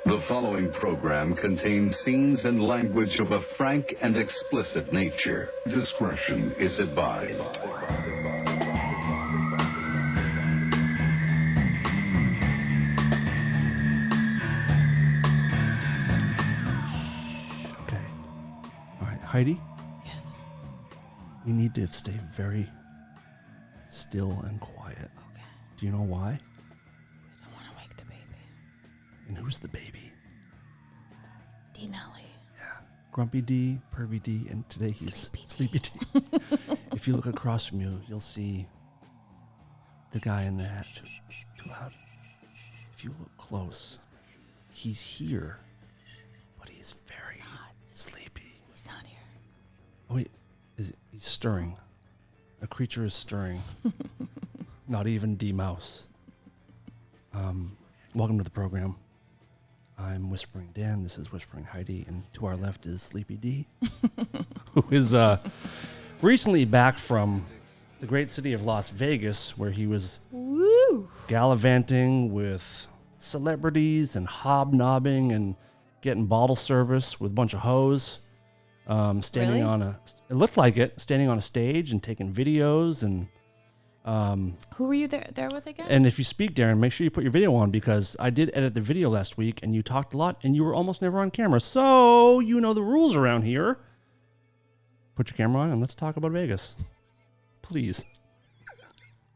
The following program contains scenes and language of a frank and explicit nature. Discretion is advised. Okay. All right, Heidi, Yes. you need to stay very still and quiet. Okay. Do you know why? We don't want to wake the baby. And who's the baby? D. Nelly. Yeah. Grumpy D, Pervy D, and today he's Sleepy D. If you look across from you, you'll see the guy in the hat. Too loud. If you look close, he's here, but he's very sleepy. He's not here. Oh wait, he's stirring. A creature is stirring. Not even D Mouse. Welcome to the program. I'm Whispering Dan. This is Whispering Heidi, and to our left is Sleepy D, who is recently back from the great city of Las Vegas, where he was gallivanting with celebrities and hobnobbing and getting bottle service with a bunch of hoes. Standing Really? on it looked like it, standing on a stage and taking videos. And Who were you there with again? and if you speak, Darren, make sure you put your video on, because I did edit the video last week and you talked a lot and you were almost never on camera. So you know the rules around here. Put your camera on and let's talk about Vegas. Please.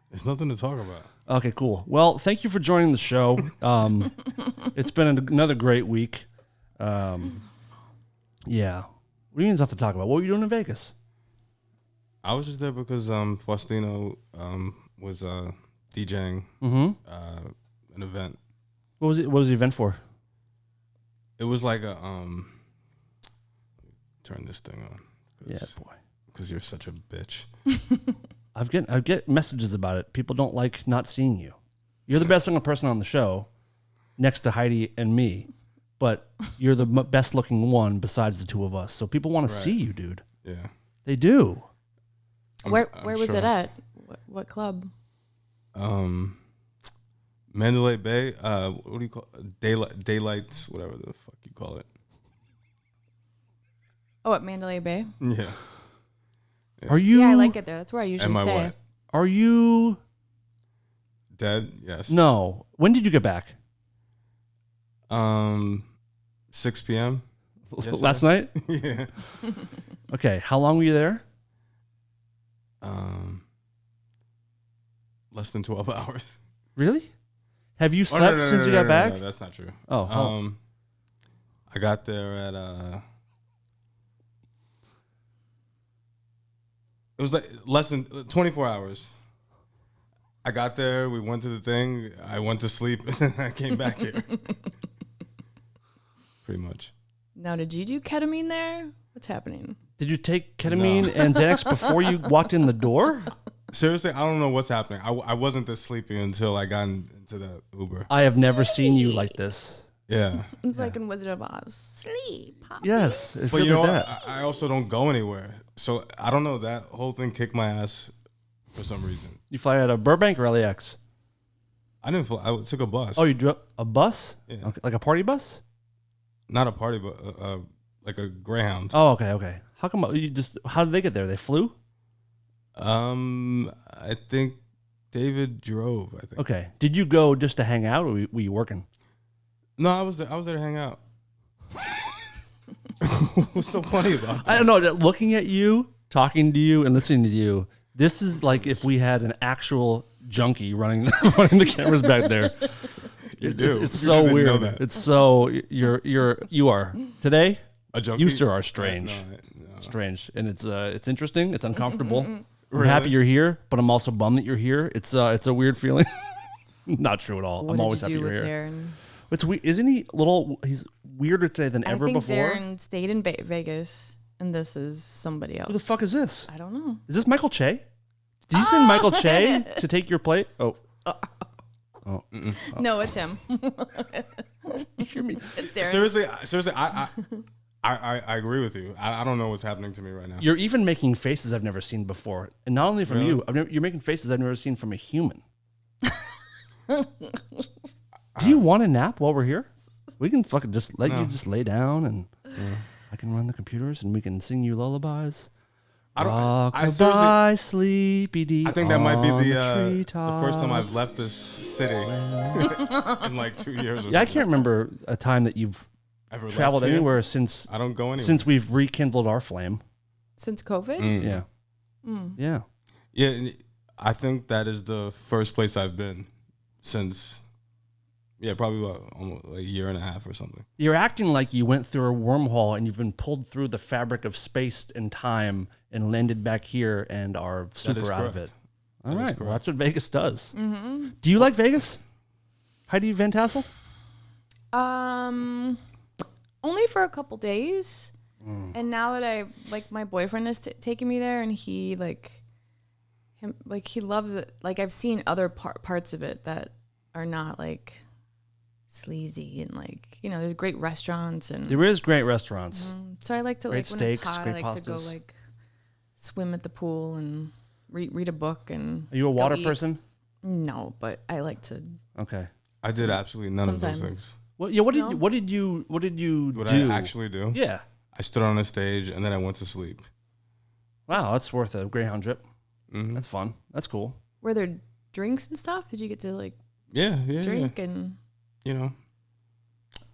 There's nothing to talk about. Okay, cool. Well, thank you for joining the show. It's been another great week. Yeah. What do you mean there's nothing to talk about? What were you doing in Vegas? I was just there because Faustino was DJing an event. What was it? What was the event for? It was like a turn this thing on. Yeah, boy. Because you're such a bitch. I get messages about it. People don't like not seeing you. You're the best looking person on the show, next to Heidi and me, but you're the best looking one besides the two of us. So people want to see you, dude. Yeah. They do. Where I'm was sure. it at? What club? Mandalay Bay. What do you call it? Daylights, whatever the fuck you call it. Oh, at Mandalay Bay? Yeah. Are you? Yeah, I like it there. That's where I usually Am I stay. what? Are you? Dead? Yes. No. When did you get back? 6 p.m. Last night? Yeah. Okay. How long were you there? Less than 12 hours. Really? Have you slept since you got back? No, that's not true. Oh. I got there at it was like less than 24 hours. I got there, we went to the thing, I went to sleep, and then I came back here. Pretty much. Now, did you do ketamine there? What's happening? Did you take ketamine and Xanax before you walked in the door? Seriously, I don't know what's happening. I wasn't this sleepy until I got into the Uber. I have never seen you like this. Yeah. It's like in Wizard of Oz. Sleep. Poppy. Yes. It's But just you know like what? that. I also don't go anywhere. So I don't know. That whole thing kicked my ass for some reason. You fly out of Burbank or LAX? I didn't fly. I took a bus. Oh, you drove a bus? Yeah. Okay. Like a party bus? Not a party, but like a Greyhound. Oh, okay. How come you just? How did they get there? They flew? I think David drove. I think. Okay. Did you go just to hang out, or were you working? No, I was there. I was there to hang out. What's so funny about that? I don't know. Looking at you, talking to you, and listening to you, this is like if we had an actual junkie running the cameras back there. You It's do. so You just didn't weird. know that. It's so you are today. A junkie? You sir are strange. No. Strange, and it's interesting. It's uncomfortable. I'm Really? happy you're here, but I'm also bummed that you're here. It's a weird feeling. Not true at all. What I'm did always you happy do you're with here. Darren? It's weird. Isn't he he's weirder today than ever I think before? Darren stayed in Vegas, and this is somebody else. Who the fuck is this? I don't know. Is this Michael Che? Did you send Michael Che to take your plate? Oh. No, it's him. You hear me? It's Darren. Seriously, I agree with you. I don't know what's happening to me right now. You're even making faces I've never seen before, and not only from Really? you. You're making faces I've never seen from a human. Do you want a nap while we're here? We can fucking just let you just lay down and I can run the computers and we can sing you lullabies. I Rock-a-bye, sleepy deep. I think that might be on the first time I've left this city in like 2 years. Yeah, I can't remember a time that you've ever traveled left here. anywhere since. I don't go anywhere since we've rekindled our flame. Since COVID? Yeah, yeah. Yeah, I think that is the first place I've been since. Yeah, probably about almost like a year and a half or something. You're acting like you went through a wormhole and you've been pulled through the fabric of space and time and landed back here and are super out of it. All right, well, that's what Vegas does. Mm-hmm. Do you like Vegas, Heidi Van Tassel? Only for a couple days, and now that my boyfriend is taking me there, and he he loves it. Like I've seen other parts of it that are not like sleazy and there's great restaurants and there is great restaurants. So I like to great when steaks, it's hot, great I like pastas. to go swim at the pool and read a book and. Are you a water eat. person? No, but I like to. Okay. I did absolutely none Sometimes. of those things. Well, yeah. What did you What do? I actually do? Yeah. I stood on a stage and then I went to sleep. Wow, that's worth a Greyhound trip. Mm-hmm. That's fun. That's cool. Were there drinks and stuff? Did you get to Yeah. drink and? You know,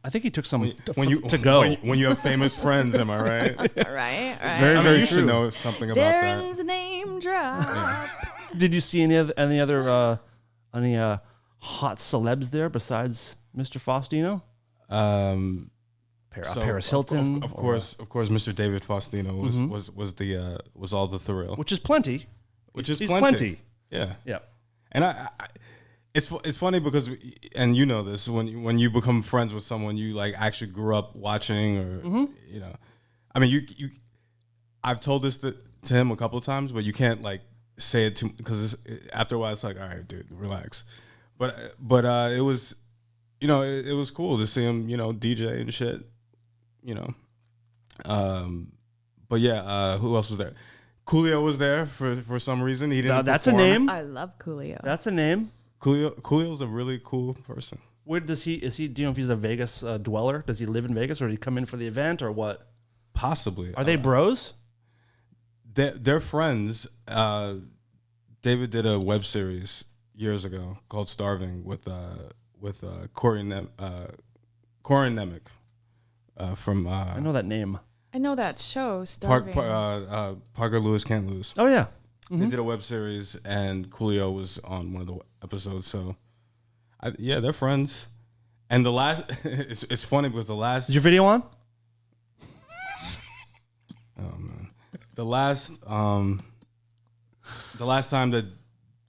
I think he took some when you to go. when you have famous friends, am I right? Right. Very, I mean, very you true. should know something about Darren's that. name drop. Did you see any other hot celebs there besides Mr. Faustino? Paris Hilton, of course, Mr. David Faustino was all the thrill, which is plenty. He's plenty. Yeah, Yeah. and it's funny because and you know this when you become friends with someone you actually grew up watching or I mean you I've told this to him a couple of times, but you can't say it because after a while it's like, all right, dude, relax. But it was it was cool to see him DJ and shit. But yeah, who else was there? Coolio was there for some reason. He didn't. Now, that's a perform. name. I love Coolio. That's a name. Coolio's a really cool person. Where does he? Is he? Do you know if he's a Vegas dweller? Does he live in Vegas, or did he come in for the event, or what? Possibly. Are they bros? They're friends. David did a web series years ago called Starving with Corey Nemec from. I know that name. I know that show, Starving. Parker Lewis Can't Lose. Oh yeah. They did a web series, and Coolio was on one of the episodes. So, they're friends. And the last, it's funny because the last. Is your video on? Oh man, the last time that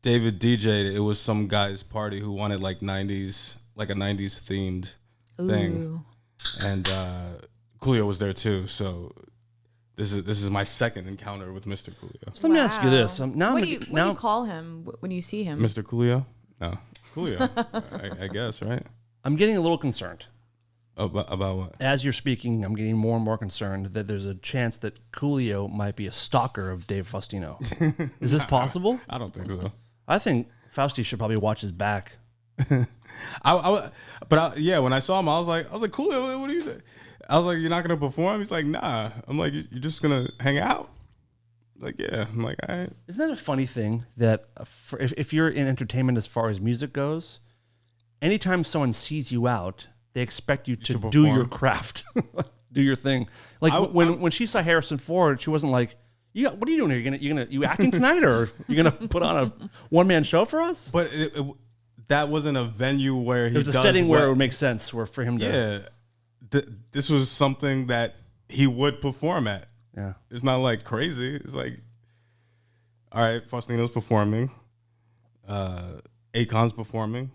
David DJ'd, it was some guy's party who wanted a 90s themed thing, and Coolio was there too. So. This is my second encounter with Mr. Coolio. So let me ask you this. What do you call him when you see him? Mr. Coolio? No. Coolio. I guess, right? I'm getting a little concerned. About what? As you're speaking, I'm getting more and more concerned that there's a chance that Coolio might be a stalker of Dave Faustino. Is this possible? I don't think so. I think Fausti should probably watch his back. When I saw him, I was like, Coolio, what are you doing? I was like, you're not gonna perform? He's like, nah. I'm like, you're just gonna hang out? Like, yeah. I'm like, all right. Isn't that a funny thing that if you're in entertainment as far as music goes, anytime someone sees you out, they expect you to do your craft, do your thing. Like when she saw Harrison Ford, she wasn't like, "Yeah, what are you doing here? You acting tonight, or you gonna put on a one-man show for us?" But that wasn't a venue where he. It was a setting where it would make sense for him to. Yeah. This was something that he would perform at. Yeah. It's not crazy. It's like, all right, Faustino's performing. Akon's performing.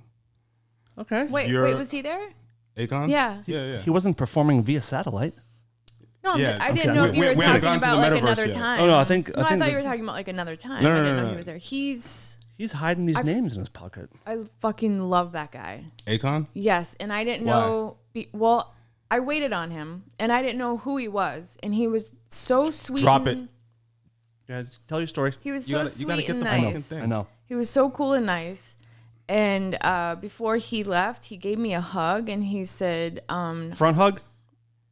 Okay. Wait, was he there? Akon? Yeah. Yeah. He wasn't performing via satellite. No, Yeah, I didn't okay. know if you were We haven't talking gone to the about metaverse another yet. time. Oh no, I thought you were talking about another time. No, I didn't know no. he was there. He's hiding these names in his pocket. I fucking love that guy. Akon? Yes, and I didn't know. I waited on him, and I didn't know who he was, and he was so sweet. Drop it. Yeah, tell your story. He was You so gotta sweet get and the fucking nice. thing. I know. He was so cool and nice, And before he left, he gave me a hug and he said, Front hug?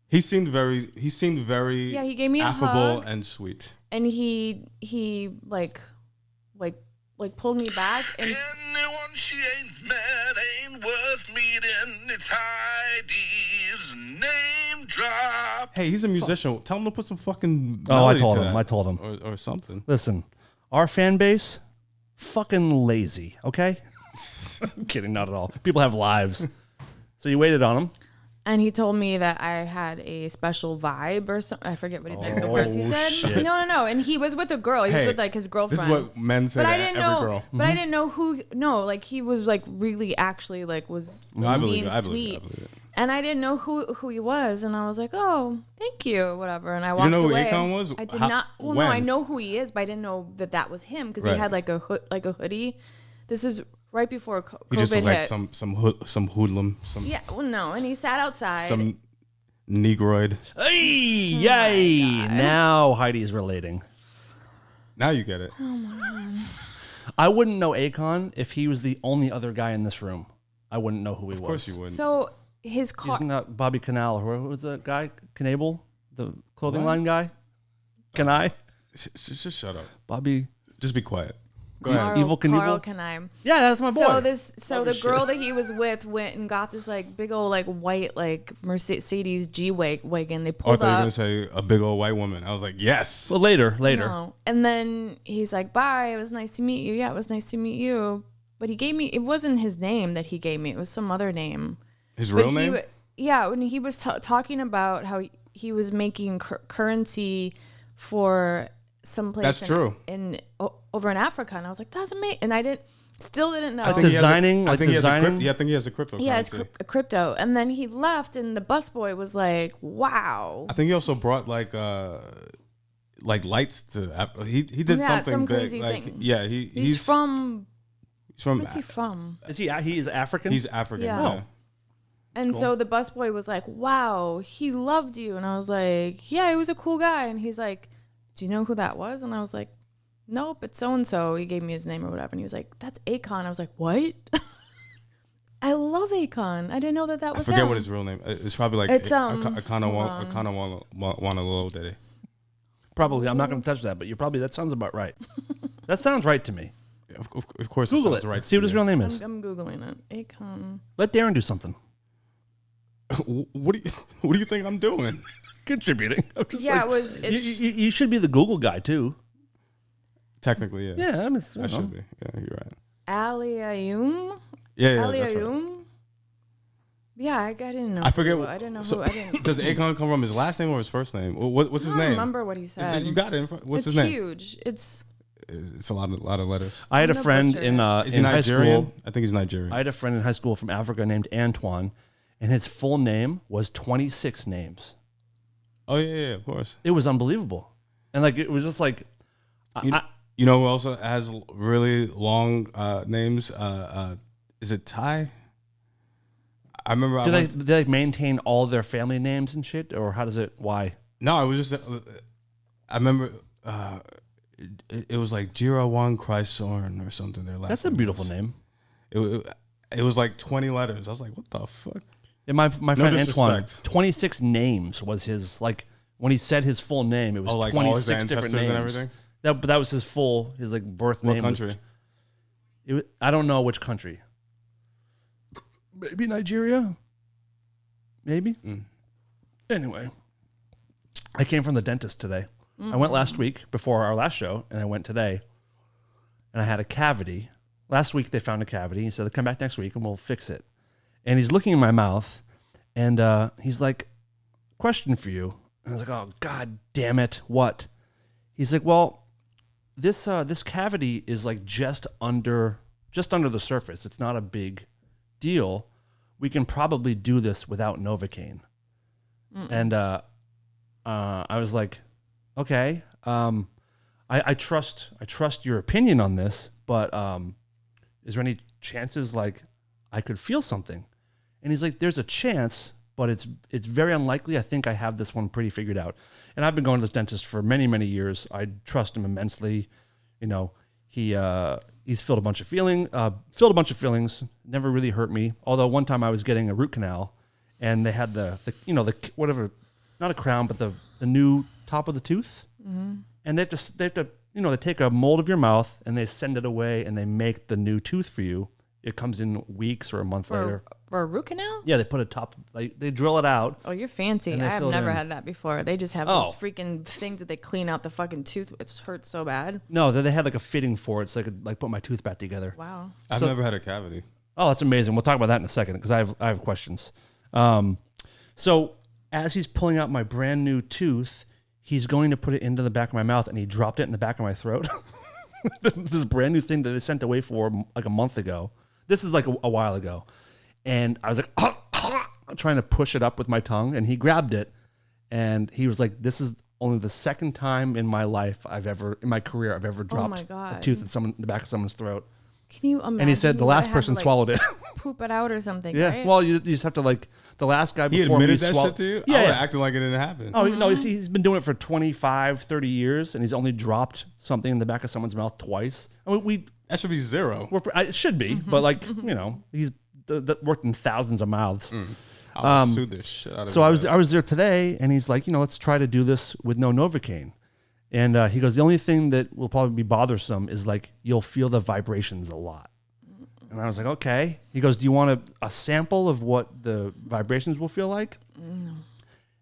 He seemed very yeah, he gave me a affable hug. and sweet. And he like pulled me back and Anyone she ain't met ain't worth meeting. It's Heidi's name drop. Hey, he's a musician. Tell him to put some fucking Oh, I melody told to him. that. I told him. Or something. Listen, our fan base, fucking lazy, okay? I'm kidding, not at all. People have lives. So you waited on him. And he told me that I had a special vibe or something. I forget what the words he said. shit. No. And he was with a girl. He was Hey, with like his girlfriend. This is what men say but to I didn't every know. girl. But I didn't know who. No, like he was like really actually like was No, I believe mean it. I believe sweet. it. I believe it. And I didn't know who he was, and I was like, "Oh, thank you, whatever." And I You walked know who away. Akon was? I did How- not. Well, when? no, I know who he is, but I didn't know that was him because he Right. had like a hoodie. This is right before COVID He just looked like hit. some hoodlum, some Yeah, well, no, and he sat outside. some negroid. Hey, yay! Now Heidi is relating. Now you get it. I wouldn't know Akon if he was the only other guy in this room. I wouldn't know who he was. Of course you wouldn't. So his car. He's not Bobby Canal. Who was the guy? Canable? The clothing line guy? Can I? Just shut up. Bobby. Just be quiet. Go ahead. Carl, Evil Knievel? Carl Knievel. Yeah, that's my boy. So the girl that he was with went and got this like big old like white like Mercedes G wagon. They Oh, I pulled thought you were up. gonna say a big old white woman. I was like, yes. Well, later. No. And then he's like, "Bye. It was nice to meet you. Yeah, it was nice to meet you." But he gave me. It wasn't his name that he gave me. It was some other name. His But real he name? yeah, when he was talking about how he was making currency for some place. That's true. Over in Africa, and I was like, "That's amazing." And I still didn't know. I think Designing, I think he has a designing? I think he has a cryptocurrency. Yeah, it's a crypto. And then he left, and the busboy was like, "Wow." I think he also brought like lights to. He did Yeah, something some big. crazy Like thing. yeah, He's from. Where's he from? Is he? He's African. He's African. Yeah. Yeah. And so the busboy was like, "Wow, he loved you." And I was like, "Yeah, he was a cool guy." And he's like, "Do you know who that was?" And I was like, "Nope, it's so and so." He gave me his name or whatever, and he was like, "That's Akon." I was like, "What?" I love Akon. I didn't know that I was forget him. what his real name. It's probably like It's, Akana wanna little daddy. Probably. I'm not going to touch that, but that sounds about right. That sounds right to me. Of course, Google sounds it. right. See what his real name is. I'm googling it. Akon. Let Darren do something. What do you think I'm doing? Contributing. I'm just Yeah, like, you should be the Google guy too. Technically, yeah. Yeah, I should be. Yeah, you're right. Ayuh. Yeah, that's right. Ayuh. Yeah, I didn't know. I forget. I didn't know so, who. I didn't. Does Akon come from his last name or his first name? What's his I don't name? remember what he said. You got it. In front. What's it's his name? huge. It's It's a lot of letters. I had a I'm gonna friend butcher in it. Is he in high Nigerian? school. I think he's Nigerian. I had a friend in high school from Africa named Antoine, and his full name was 26 names. Oh yeah, of course. It was unbelievable, and like it was just like, You know who also has really long names? Is it Ty? I remember. do they like maintain all their family names and shit, or how does it? Why? No, it was just. I remember. It was like Jira Wan Chrysorn or something. Their last. That's a name beautiful was. name. It was like 20 letters. I was like, what the fuck? And my friend Antoine, disrespect. 26 names was his, like, when he said his full name, it was Like all his 26 different ancestors names. and everything. But that was his like birth What name. country? I don't know which country. Maybe Nigeria. Maybe. Anyway, I came from the dentist today. I went last week before our last show, and I went today, and I had a cavity. Last week they found a cavity. He said, "Come back next week and we'll fix it." And he's looking in my mouth, and he's like, "Question for you." And I was like, "Oh, God damn it. What?" He's like, "Well, this cavity is like just under the surface. It's not a big deal. We can probably do this without Novocaine." And I was like, "Okay, I trust your opinion on this, but is there any chances like I could feel something?" And he's like, "There's a chance, but it's very unlikely. I think I have this one pretty figured out." And I've been going to this dentist for many, many years. I trust him immensely. You know, he's filled a bunch of feelings. Never really hurt me. Although one time I was getting a root canal, and they had the whatever, not a crown, but the new top of the tooth, and they have to they take a mold of your mouth and they send it away and they make the new tooth for you. It comes in weeks or a month later. For a root canal? Yeah, they put a top, like they drill it out. Oh, you're fancy. I have never had that before. They just have those freaking things that they clean out the fucking tooth. It hurts so bad. No, they had like a fitting for it so I could like put my tooth back together. Wow. I've never had a cavity. Oh, that's amazing. We'll talk about that in a second because I have questions. So as he's pulling out my brand new tooth, he's going to put it into the back of my mouth, and he dropped it in the back of my throat. This brand new thing that they sent away for like a month ago. This is like a while ago. And I was like, trying to push it up with my tongue, and he grabbed it, and he was like, this is only the second time in my life in my career I've ever dropped a tooth in the back of someone's throat. Can you imagine? And he said the last person swallowed it. Poop it out or something, yeah. right? Well, you just have to the last guy before he me admitted that shit to you? Yeah. I would have acted like it didn't happen. Oh, no, he's been doing it for 25, 30 years, and he's only dropped something in the back of someone's mouth twice. I mean, that should be zero. It should be, but he's worked in thousands of mouths. I'll sue this shit out of So I was there today, and he's like, let's try to do this with no Novocaine. And he goes, the only thing that will probably be bothersome is like you'll feel the vibrations a lot. And I was like, okay. He goes, do you want a sample of what the vibrations will feel like? No.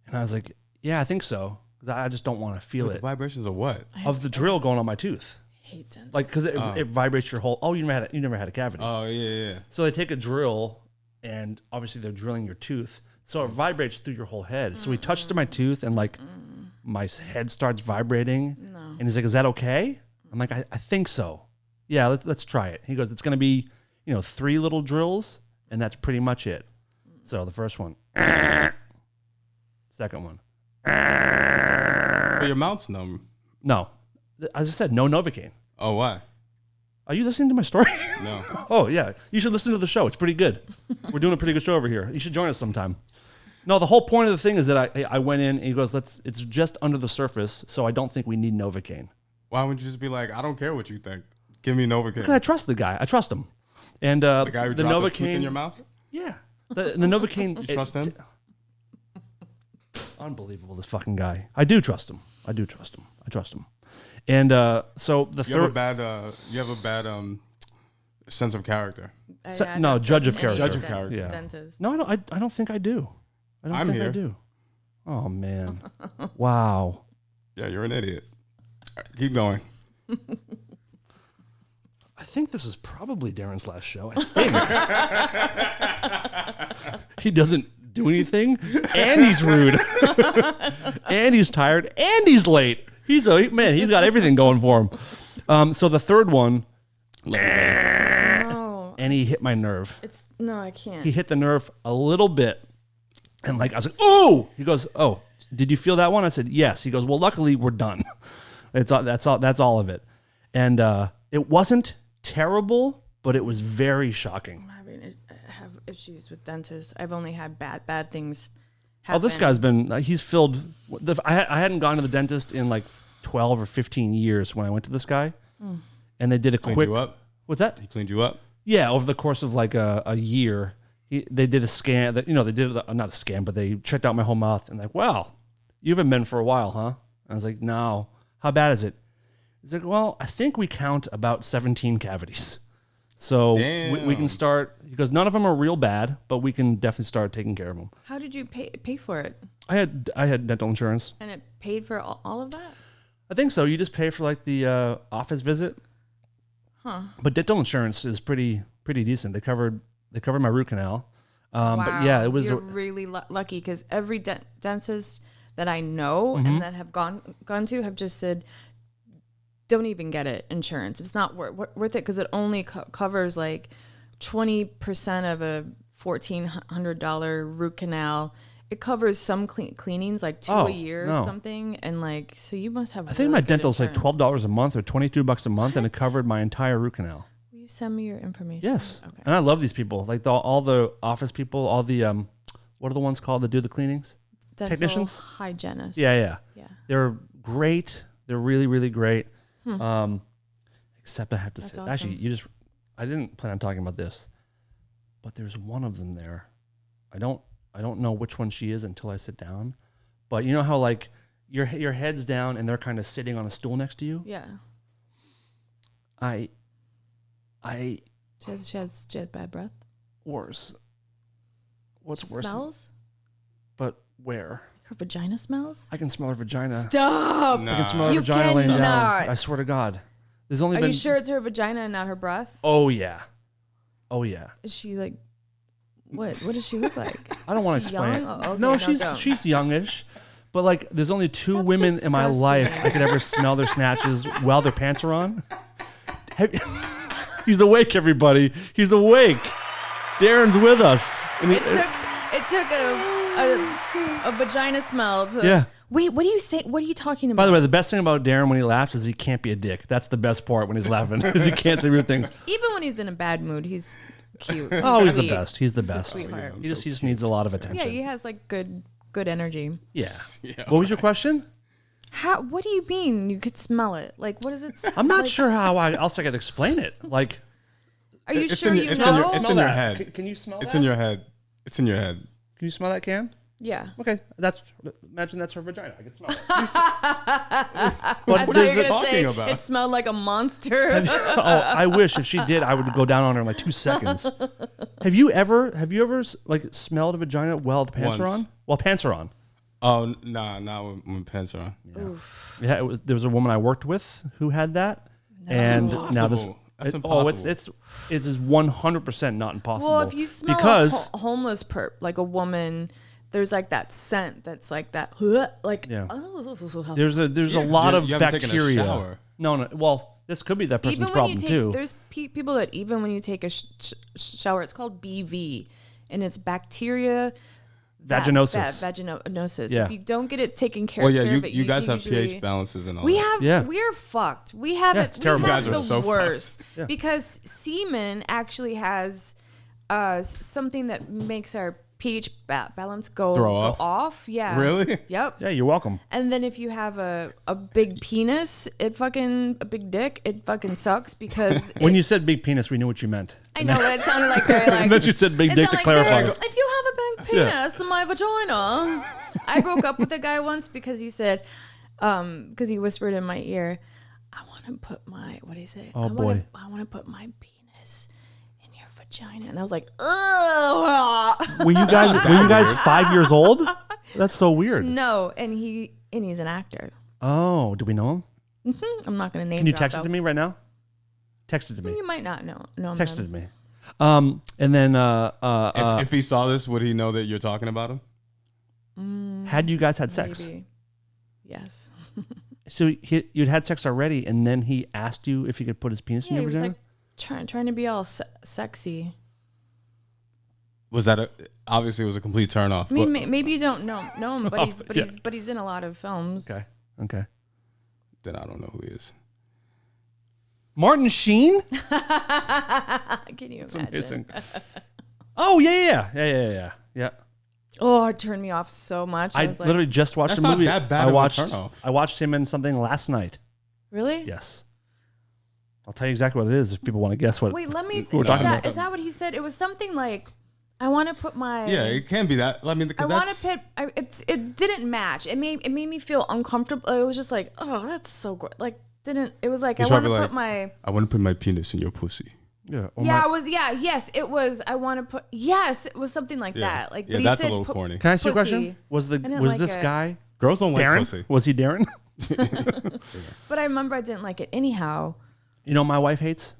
And I was like, yeah, I think so. Because I just don't want to feel it. The vibrations of what? Of the drill going on my tooth. I hate dentists. Like, because it vibrates your whole, you never had a cavity. Oh, yeah. So they take a drill, and obviously they're drilling your tooth. So it vibrates through your whole head. So he touched my tooth, and like my head starts vibrating. No. And he's like, is that okay? I'm like, I think so. Yeah, let's try it. He goes, it's going to be 3 little drills, and that's pretty much it. So the first one, second one. But your mouth's numb. No, as I said, no Novocaine. Oh, why? Are you listening to my story? No. Oh yeah, you should listen to the show. It's pretty good. We're doing a pretty good show over here. You should join us sometime. No, the whole point of the thing is that I went in, and he goes, it's just under the surface, so I don't think we need Novocaine. Why wouldn't you just be like, I don't care what you think. Give me Novocaine. Because I trust the guy. I trust him. And the guy who the dropped Novocaine the tooth in your mouth? Yeah. The Novocaine. You trust him? Unbelievable, this fucking guy. I do trust him. I trust him. And so the you have a bad sense of character. Judge of character. Judge of character. Yeah. Dentist. No, I don't think I do. I'm here. I do. Oh man. Wow. Yeah, you're an idiot. All right, keep going. I think this is probably Darren's last show. I think. He doesn't do anything, and he's rude, and he's tired, and he's late. He's got everything going for him. So the third one, and he hit my nerve. I can't. He hit the nerve a little bit, and I was like, "Oh!" He goes, "Oh, did you feel that one?" I said, "Yes." He goes, "Well, luckily we're done. That's all of it." And it wasn't terrible, but it was very shocking. I have issues with dentists. I've only had bad things happen. Oh, this guy's been, he's filled. I hadn't gone to the dentist in like 12 or 15 years when I went to this guy. And they did a quick. Cleaned you up? What's that? He cleaned you up? Yeah, over the course of like a year. They did a scan. They did not a scan, but they checked out my whole mouth and like, wow, you haven't been for a while, huh? I was like, no. How bad is it? He's like, well, I think we count about 17 cavities. So we can start. He goes, none of them are real bad, but we can definitely start taking care of them. How did you pay for it? I had dental insurance. And it paid for all of that? I think so. You just pay for like the office visit. Huh. But dental insurance is pretty decent. They covered my root canal. Wow. But yeah, it was. You're really lucky because every dentist that I know and that have gone to have just said, don't even get it insurance. It's not worth it because it only covers like 20% of a $1,400 root canal. It covers some cleanings, like 2 a year or something, and like so you must have. I think my dental's like $12 a month or $22 a month, and it covered my entire root canal. Will you send me your information? Yes. Okay. And I love these people, like all the office people, all the what are the ones called that do the cleanings? Dental technicians, hygienists. Yeah. They're great. They're really, really great. It Except I have to That's say, awesome. actually, I didn't plan on talking about this, but there's one of them there. I don't know which one she is until I sit down. But you know how like your head's down and they're kind of sitting on a stool next to you? Yeah. I She has bad breath. worse. What's worse? Smells? But where? Her vagina smells? I can smell her vagina. Stop! Nah. I can smell her You vagina laying down. cannot. I swear to God. There's only Are been. you sure it's her vagina and not her breath? Oh yeah. Oh yeah. Is she like, what does she look like? I don't want to She explain. young? Oh, okay, no, don't. she's youngish, but like there's only two That's women in my life disgusting. I could ever smell their snatches while their pants are on. He's awake, everybody. He's awake. Darren's with us. And It took a vagina smell to. Yeah. Wait, what do you say? What are you talking about? by the way, the best thing about Darren when he laughs is he can't be a dick. That's the best part when he's laughing, is he can't say weird things. Even when he's in a bad mood, he's cute. Oh, he's the sweet. best. He's the He's a best. sweetheart. He just needs a lot of Yeah, attention. he has like good energy. Yeah. What was your question? How? What do you mean? You could smell it? Like, what is it? I'm not like, sure how else I could explain it. Like, Are you It's sure in- you it's in know? your- it's in smell your that. head. Can you smell It's that? in your head. It's in your head. Can you smell that can? Yeah. Okay, imagine that's her vagina. I can smell it. I But thought you there's were a- gonna say talking about? it smelled like a monster. oh, I wish if she did, I would go down on her in like 2 seconds. Have you ever like smelled a vagina while the pants are Once. on? While pants are on. Oh, nah, not when pants are on. Yeah, there was a woman I worked with who had that, and now this. impossible. That's Oh, impossible. it's 100% not impossible. Well, if you smell because a homeless perp, like a woman, there's like that scent that's like that, like Yeah. oh. there's a lot of you haven't taken a bacteria. shower. No. Well, this could be that person's Even when you problem take, too. there's people that even when you take a shower, it's called BV, and it's bacteria. Vaginosis. Vaginosis. Yeah. If you don't get it taken care Well, yeah, of, you guys have usually- pH balances and all We that. have, Yeah. we're fucked. We have Yeah, it. it's terrible. We have You guys are the so fucked. worst Yeah. because semen actually has something that makes our pH balance go off. Yeah. Really? Yep. Yeah, you're welcome. And then if you have a big penis, a big dick, it fucking sucks because When you said big penis, we knew what you meant. I know that sounded like very like. And then you said big it dick to sounded like clarify. very- If you have a big penis in my vagina, I broke up with a guy once because he said, because he whispered in my ear, I want to put my what did he say? Oh, boy. I want to put my penis in your vagina, and I was like, ugh. Were you guys 5 years old? That's so weird. No, and he's an actor. Oh, do we know him? I'm not gonna name. Can you drop, text it though. to me right now? Text it to me. You might not know. No, Text it to me. And then If he saw this, would he know that you're talking about him? had you guys had sex? Maybe. Yes. So you'd had sex already, and then he asked you if he could put his penis in Yeah, he your was vagina? like trying to be all sexy. Was that obviously it was a complete turn off? I mean, maybe you don't know him, but yeah. he's in a lot of films. Okay. Then I don't know who he is. Martin Sheen? Can you imagine? Amazing. Oh yeah. Oh, it turned me off so much. I I was like, literally just watched That's the not movie. that bad I of a watched. turnoff. I watched him in something last night. really? Yes. I'll tell you exactly what it is if people want to guess what. Wait, let me. We're Is talking that, about. is that what he said? It was something like, I want to put my. Yeah, it can be that. I mean, I because want that's to put. It didn't match. It made me feel uncomfortable. It was just like, oh, that's so gross. Like, didn't. It was like He's I want to probably put my. I want to put my penis in your pussy. Yeah. or Yeah, my- it was. Yeah, yes, it was. I want to put. Yes, it was something like Yeah. that. Like, Yeah, but he that's a said little corny. Can I ask you a question? pussy. Was didn't like this it. guy Girls don't like Darren? pussy. Was he Darren? But I remember I didn't like it anyhow. You know what my wife hates?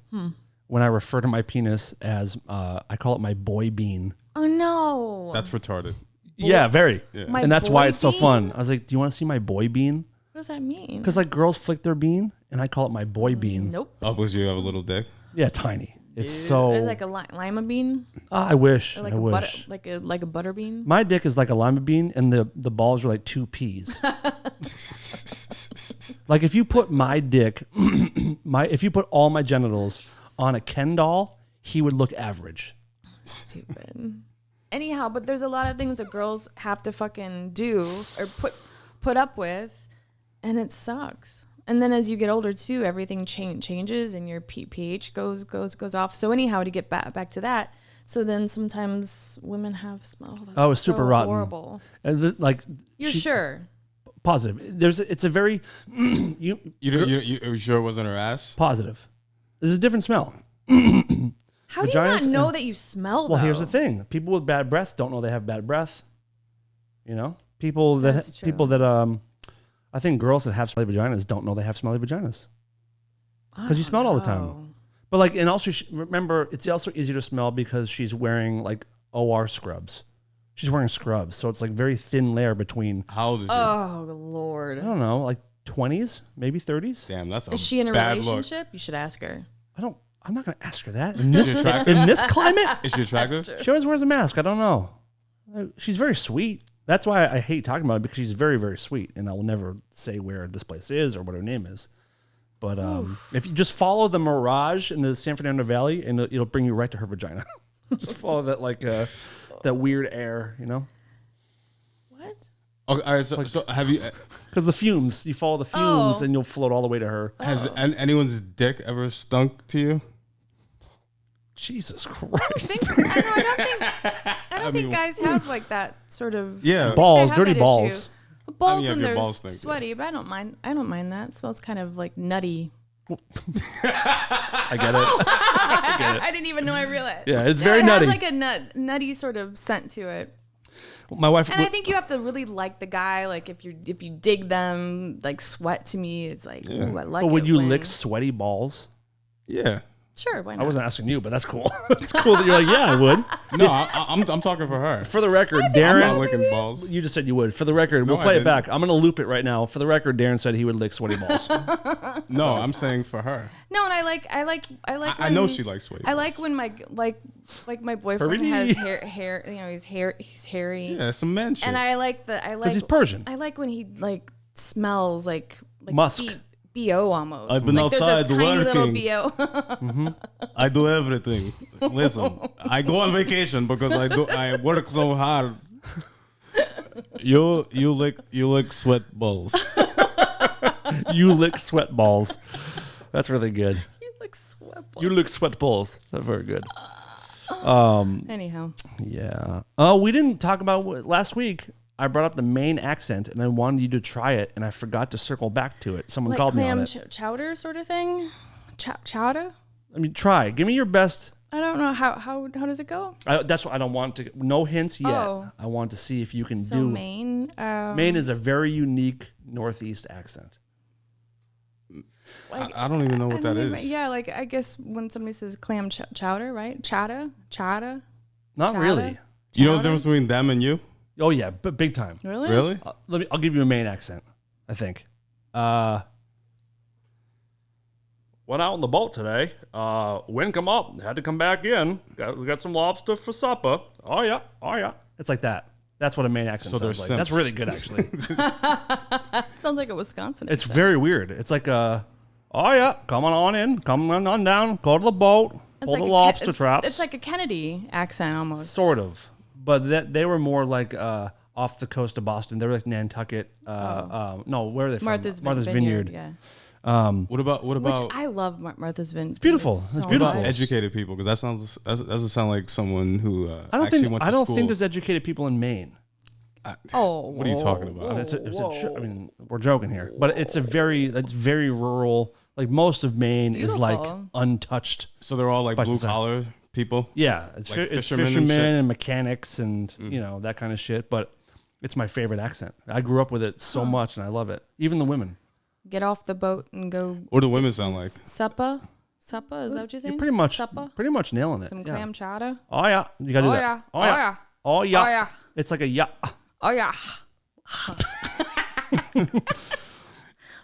When I refer to my penis as I call it my boy bean. Oh no. That's retarded. Yeah, very. My And that's why boy it's so bean? fun. I was like, "Do you want to see my boy bean?" What does that mean? Because like girls flick their bean, and I call it my boy bean. Nope. Oh, because you have a little dick. Yeah, tiny. It's so. It's like a lima bean, I wish. or like I a wish. butter, like a butter bean. My dick is like a lima bean, and the balls are like 2 peas. Like if you put my dick, if you put all my genitals on a Ken doll, he would look average. Stupid. Anyhow, but there's a lot of things that girls have to fucking do or put up with, and it sucks. And then as you get older too, everything changes and your pH goes off. So anyhow, to get back to that, so then sometimes women have smell. Oh, it's super rotten. Horrible. And You're sure? Positive. It's a very You sure it wasn't her ass? positive. There's a different smell. How do you not Vaginas know and- that you smell? Well, here's the though? thing: people with bad breath don't know they have bad breath. You know, people That's true. I think girls that have smelly vaginas don't know they have smelly vaginas because you smell it all the time. Oh. But like, and also remember, it's also easier to smell because she's wearing like OR scrubs. She's wearing scrubs, so it's like very thin layer between. How old is she? Oh Lord. I don't know, like 20s, maybe 30s. Damn, that's a Is she in a bad relationship? You should ask her. I'm not gonna ask her that in this, Is she attractive? in this climate. Is she attractive? She always wears a mask. I don't know. She's very sweet. That's why I hate talking about it because she's very, very sweet, and I will never say where this place is or what her name is. But if you just follow the mirage in the San Fernando Valley, and it'll bring you right to her vagina. Just follow that that weird air, you know. What? Okay, all right. So have you? Because the fumes, you follow the fumes, and you'll float all the way to her. Has anyone's dick ever stunk to you? Jesus Christ! I don't think guys have like that sort of Yeah. Balls, they have dirty that balls. issue. Balls yeah, if when your they're balls stink, yeah. sweaty, but I don't mind. I don't mind that. It smells kind of like nutty. I get it. I didn't even know I realized. Yeah, it's very it nutty. has like a nutty sort of scent to it. My wife. And I think you have to really like the guy. Like if you dig them, like sweat to me, it's like, ooh, I like But would it you when- lick sweaty balls? Yeah. Sure, why not? I wasn't asking you, but that's cool. It's cool that you're like, yeah, I would. No, I'm talking for her. For the record, I'm not Darren, licking balls. you just said you would. For the record, No, we'll I play it didn't. back. I'm going to loop it right now. For the record, Darren said he would lick sweaty balls. No, I'm saying for her. No, and I like. I know she likes sweaty I like balls. when my boyfriend Hurry. has hair. You know, he's hairy. Yeah, some men shit. And I like he's Persian. I like when he like smells like Musk. BO almost. I've been like, outside there's a tiny little working. BO. I do everything. Listen, I go on vacation because I work so hard. You lick sweat balls. You lick sweat balls. That's really good. He looks sweat. You lick sweat balls. That's very good. Anyhow, Yeah. Oh, we didn't talk about last week. I brought up the Maine accent, and I wanted you to try it, and I forgot to circle back to it. Someone like called me on clam it. chowder sort of thing. Chowder. I mean, try. Give me your best. I don't know how does it go. That's what I don't want to. No hints yet. Oh. I want to see if you can So do. Maine. Maine is a very unique Northeast accent. I don't even know what that is. Yeah, like I guess when somebody says clam chowder, right? Chowder. Not Chowder? really. You know the difference between them and you? Oh yeah, but big time. Really? Really? I'll give you a Maine accent. I think. Went out on the boat today. Wind come up. Had to come back in. We got some lobster for supper. Oh yeah. It's like that. That's what a Maine accent So they're sounds like. That's simps. really good, actually. Sounds like a Wisconsin. It's very weird. It's like oh yeah, come on in, come on down, go to the boat, It's pull like the a lobster traps. It's like a Kennedy accent almost. Sort of, but they were more like off the coast of Boston. They were like Nantucket. No, where are they from? Martha's Vineyard. Yeah. What about Which I love Martha's Vineyard. It's beautiful. It's beautiful. educated people? Because that doesn't sound like someone who I don't actually think went to I don't school. think there's educated people in Maine. Oh, What are you talking about? I mean, we're joking here, but it's very rural. Like most of Maine is like beautiful. untouched. So they're all like By blue society. collar people. Yeah, it's Like it's fishermen and fishermen shit? and mechanics and you know that kind of shit. But it's my favorite accent. I grew up with it so much, and I love it. Even the women. get off the boat and go. What do women sound like? Supper. Supper, is that what you're saying? You're pretty much nailing it. Some yeah. clam chowder. Oh yeah, you gotta do Oh, that. yeah. Oh yeah. Oh yeah. Oh, yeah. It's like a yeah. Oh yeah.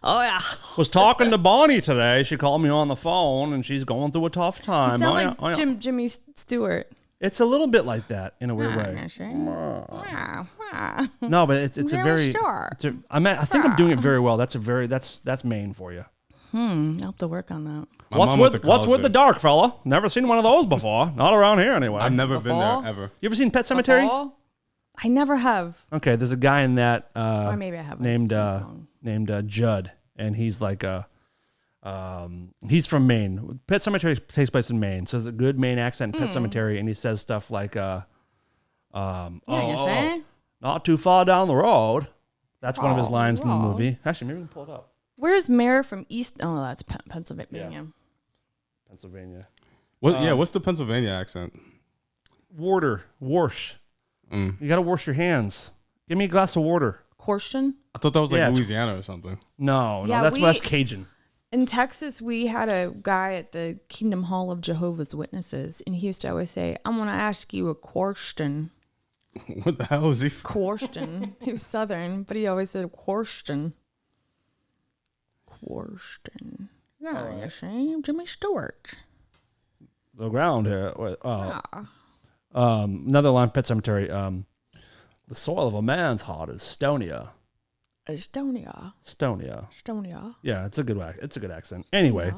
Oh yeah. Was talking to Bonnie today. She called me on the phone, and she's going through a tough You time. sound Oh, like yeah. Oh, yeah. Jimmy Stewart. It's a little bit like that in a weird way. No, but it's a Jimmy very. Stewart. It's a, I think I'm doing it very well. That's Maine for you. I'll have to work on that. My What's mom went with to What's college with the there. dark, fella? Never seen one of those before. Not around here anyway. I've never been Before? there ever. You ever seen Pet Cemetery? Fall? I never have. Okay, there's a guy in that Or maybe I have. named It's been so long. Judd, and he's like he's from Maine. Pet Cemetery takes place in Maine, so it's a good Maine accent in Pet Cemetery, and he says stuff like not too far down the road. That's one of his lines in the movie. Actually, maybe we can pull it up. Where's Mayor from East? Oh, that's Pennsylvania. Yeah. Pennsylvania. What's the Pennsylvania accent? Wash. You got to wash your hands. Give me a glass of water. Corshton? I thought that was like Louisiana or something. No, Yeah, that's Cajun. In Texas, we had a guy at the Kingdom Hall of Jehovah's Witnesses, and he used to always say, I'm going to ask you a question. What the hell is he? Question. He was Southern, but he always said question. Question. Yeah, you see, Jimmy Stewart. The ground here. Another line, Pet Cemetery. The soil of a man's heart is stonier. Estonia. Yeah, it's a good accent. Anyway,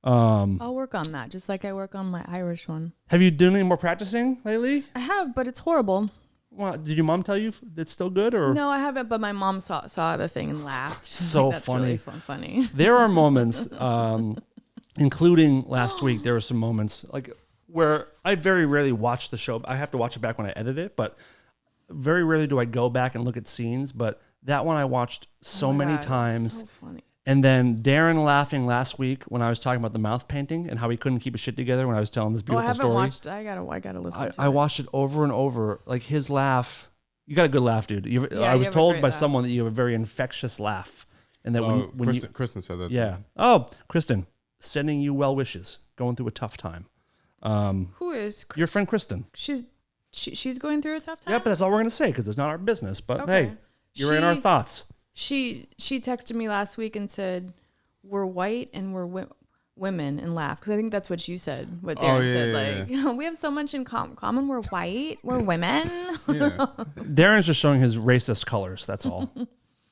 I'll work on that, just like I work on my Irish one. have you done any more practicing lately? I have, but it's horrible. Well, did your mom tell you it's still good, or No, I haven't, but my mom saw the thing and laughed. She's So like, that's funny. really funny. there are moments, including last week, there were some moments like where I very rarely watch the show. I have to watch it back when I edit it, but very rarely do I go back and look at scenes. But that one I watched so many times. So funny. And then Darren laughing last week when I was talking about the mouth painting and how he couldn't keep his shit together when I was telling this I beautiful haven't story. watched. I gotta listen. I watched it over and over. Like his laugh, you got a good laugh, dude. I was have a told great by laugh. someone that you have a very infectious laugh, and that when Kristen said that. yeah. Oh, Kristen, sending you well wishes, going through a tough time. Who is Your friend Kristen. she's going through a tough time? Yeah, but that's all we're gonna say because it's not our business. But Okay. hey, you're in our thoughts. She texted me last week and said, "We're white and we're women," and laughed because I think that's what you said. What Darren said, we have so much in common. We're white. We're women. Yeah. Darren's just showing his racist colors. That's all.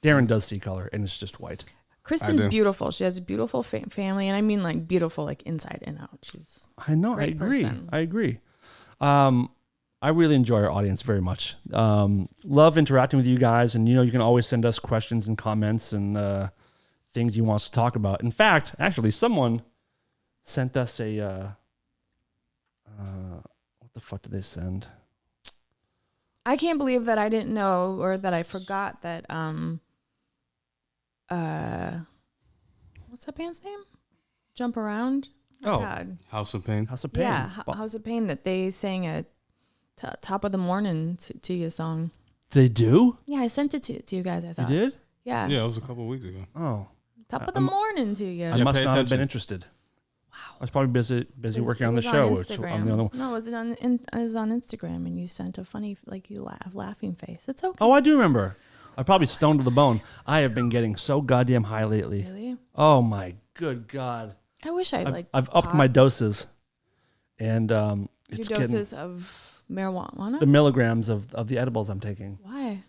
Darren does see color, and it's just white. Kristen's beautiful. She has a beautiful family, and I mean like beautiful, like inside and out. She's I know. great person. I agree. I really enjoy our audience very much. Love interacting with you guys, and you can always send us questions and comments and things you want us to talk about. In fact, actually, someone sent us a what the fuck did they send? I can't believe that I didn't know or that I forgot that what's that band's name? Jump Around? Oh, God. House of Pain. House of Pain. Yeah, House of Pain, that they sang a top of the morning to you song. They do? Yeah, I sent it to you guys, I You thought. did? Yeah. Yeah, it was a couple of weeks ago. Oh, Top of the morning to you. I Yeah, must pay not have been attention. interested. Wow, I was probably busy working on the It was show. on Which I'm Instagram. the only one. No, it was on Instagram, and you sent a funny, like you laughing face. It's okay. Oh, I do remember. I probably stoned to the bone. I have been getting so goddamn high lately. Really? Oh my good God. I wish I'd I've upped my doses, and it's your getting doses of marijuana. the milligrams of the edibles I'm taking. Why?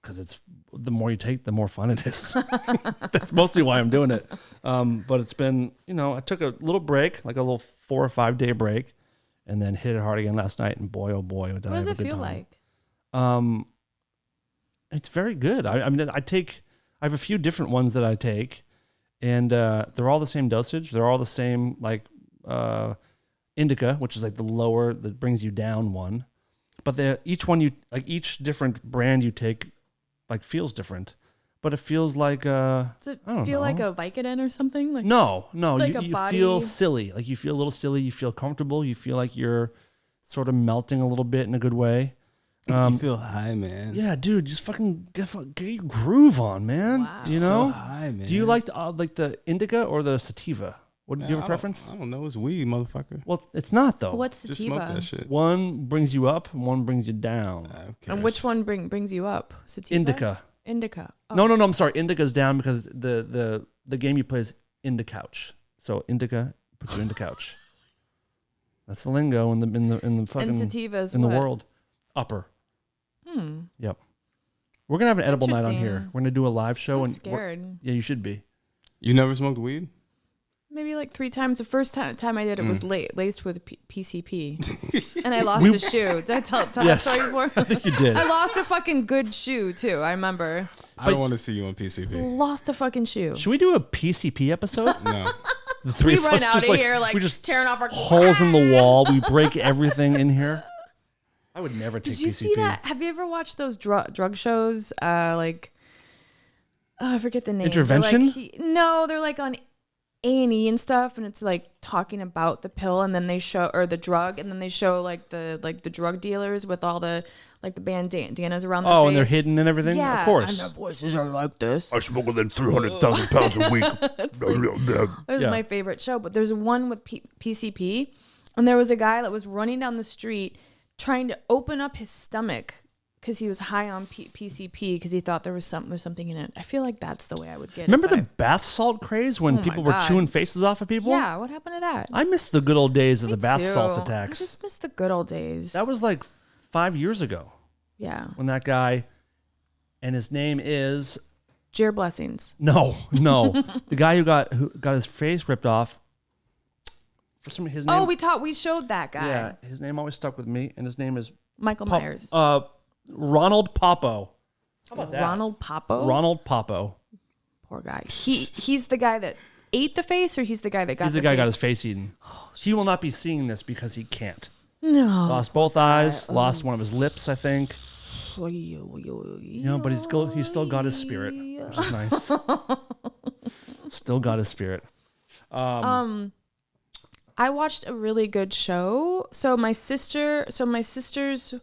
Because it's the more you take, the more fun it is. That's mostly why I'm doing it. But it's been, I took a little break, like a little 4 or 5 day break, and then hit it hard again last night. And boy, oh boy, did I What does have a it good feel time. like? It's very good. I mean, I have a few different ones that I take, and they're all the same dosage. They're all the same, like indica, which is like the lower that brings you down one. But each different brand you take, like feels different. But it feels like Does it I don't feel know. like a Vicodin or something? Like no, like a you body- feel silly. Like you feel a little silly. You feel comfortable. You feel like you're sort of melting a little bit in a good way. You feel high, man. Yeah, dude, just fucking get your groove on, man. Wow. You know? So high, man. Do you like the indica or the sativa? What do you have a preference? I don't know. It's weed, motherfucker. Well, it's not though. what's Just smoke sativa? that shit. One brings you up, and one brings you down. Okay. And which one brings you up? Sativa? Indica. Indica. Oh. No, I'm sorry. Indica's down because the game you play is Indicouch. So indica puts you into couch. That's the lingo in the fucking And sativa's in the what? world. Upper. Yep. We're gonna have an edible night on here. Interesting. We're gonna do a live show I'm and scared. yeah, you should be. You never smoked weed? Maybe like 3 times. The first time I did it was laced with PCP, and I lost a shoe. Did I tell that story before? I think you did. I lost a fucking good shoe too. I remember. I don't want to see you on PCP. Lost a fucking shoe. Should we do a PCP episode? No. The three We of run us out just of here like we just tearing off our holes in the wall. We break everything in here. I would never take PCP. Did you see that? Have you ever watched those drug shows? Like, I forget the name. Intervention? They're like on A&E and stuff, and it's like talking about the pill, and then they show or the drug, and then they show like the drug dealers with all the like the bandanas around their face. and they're hidden and everything. Yeah, Of course. and their voices are like this. I smuggle in 300,000 pounds a week. It was my favorite show, but there's one with PCP, and there was a guy that was running down the street trying to open up his stomach because he was high on PCP because he thought there was something in it. I feel like that's the way I would get Remember it. the bath salt craze when Oh people my were God. chewing faces off of people? Yeah, what happened to that? I miss the good old days of Me the bath too. salts I attacks. just miss the good old days. That was like 5 years ago yeah. when that guy, and his name is Dear Blessings. no, the guy who got his face ripped off. For some his name. We showed that guy. Yeah, his name always stuck with me, and his name is Michael Myers. Ronald Popo. How about that? Ronald Popo. Ronald Popo. Poor guy. He's the guy that ate the face, or he's the guy that got. He's the guy who got his face eaten. He will not be seeing this because he can't. No. Lost both eyes. Lost one of his lips, I think. But he's still got his spirit, which is nice. Still got his spirit. I watched a really good show. So my sister's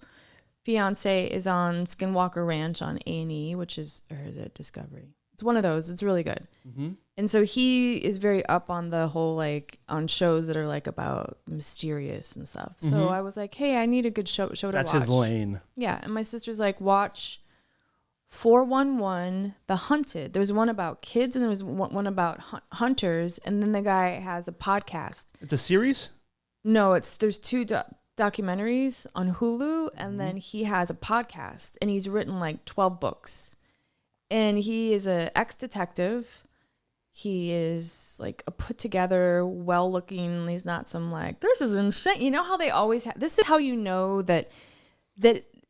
fiance is on Skinwalker Ranch on A&E, or is it Discovery? It's one of those. It's really good. Mm-hmm. And so he is very up on the whole, like, on shows that are like about mysterious and stuff. Mm-hmm. So I was like, hey, I need a good show to watch. That's his lane. Yeah. And my sister's like, watch 411 The Hunted. There's one about kids and there was one about hunters. And then the guy has a podcast. It's a series? No, there's 2 documentaries on Hulu, and then he has a podcast, and he's written like 12 books. And he is an ex-detective. He is like a put together, well looking. He's not some like, this is insane. You know how they always have, this is how you know that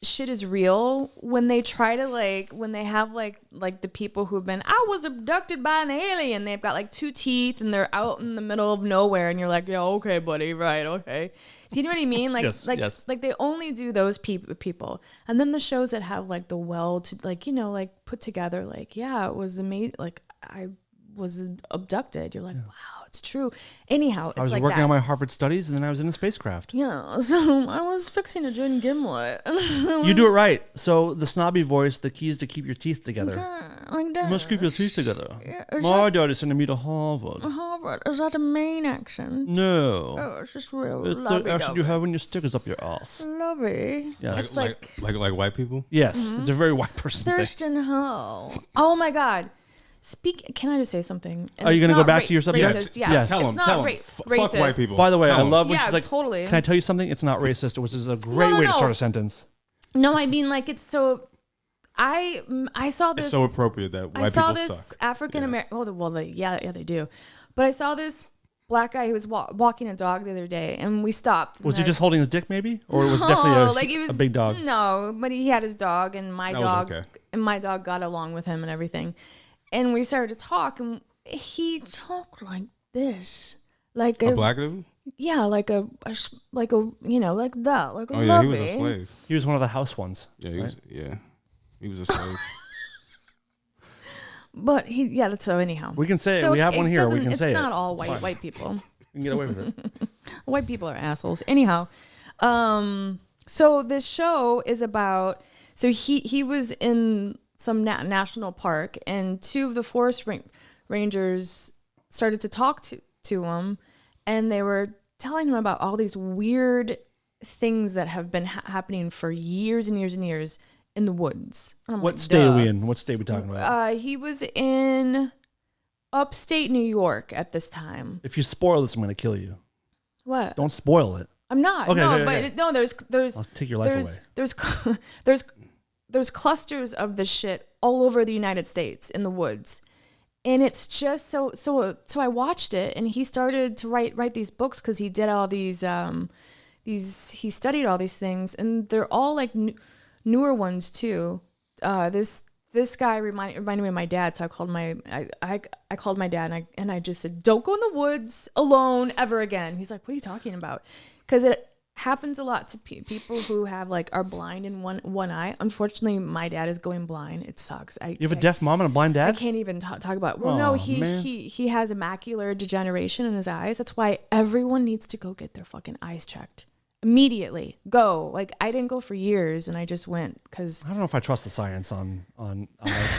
shit is real when they try to when they have like the people who've been, I was abducted by an alien. They've got like 2 teeth and they're out in the middle of nowhere, and you're like, yeah, okay, buddy, right, okay. Do you know what I mean? Like, yes. Like they only do those people, and then the shows that have like the put together, like, yeah, it was amazing. Like I was abducted. You're like, wow, it's true. Anyhow, it's I was like working that. on my Harvard studies, and then I was in a spacecraft. Yeah, so I was fixing a gin gimlet. You do it right. So the snobby voice, the key is to keep your teeth together. Like that. You must keep your teeth together. Yeah, My daddy sending me to Harvard. Harvard. Is that a Maine accent? No. Oh, it's just real It's the lovey accent you have when your stickers up your ass. Lovey. Yes. It's like Like white people? Yes. It's a very white person thing. Thurston Ho. Oh my God. Can I just say something? And Are you it's going to go not back to your subject? Racist, yeah. Yes. Tell It's them. not Tell them. racist. Fuck white people. By the way, Tell I 'em. love when Yeah, she's like, totally. can I tell you something? It's not racist, which is a great way to start a sentence. No, I mean, like, it's so. I saw this. It's so appropriate that white I saw people this suck. African American. Yeah, they do. But I saw this black guy who was walking a dog the other day, and we stopped. Was he just holding his dick, maybe, or was it definitely a big dog? No, but he had his dog, and my That was dog, okay. and my dog got along with him and everything. And we started to talk, and he talked like this, like A black dude? yeah, like a like a like that, like a Oh yeah, he was a lovey. slave. He was one of the house ones. Yeah, he was a slave. But so anyhow. We can say it. So We have one here. We doesn't- can say it. It's not all It's fine. white people. We can get away with it. White people are assholes. Anyhow, so this show is about. So he was in some national park, and 2 of the forest rangers started to talk to him, and they were telling him about all these weird things that have been happening for years and years and years in the woods. And I'm What like, state are we duh. in? What state are we talking about? He was in upstate New York at this time. If you spoil this, I'm going to kill you. What? Don't spoil it. I'm not. Okay, no, okay, but okay. no, there's I'll take your life away. There's clusters of this shit all over the United States in the woods. And it's just so I watched it, and he started to write these books because he did all these he studied all these things, and they're all like newer ones too. This guy reminded me of my dad, so I called I called my dad, and I just said, don't go in the woods alone ever again. He's like, what are you talking about? Because it happens a lot to people who have like are blind in one eye. Unfortunately, my dad is going blind. It sucks. You have a deaf mom and a blind dad? I can't even talk about it. Well, no, he has a macular degeneration in his eyes. That's why everyone needs to go get their fucking eyes checked immediately. Go. Like, I didn't go for years, and I just went because I don't know if I trust the science on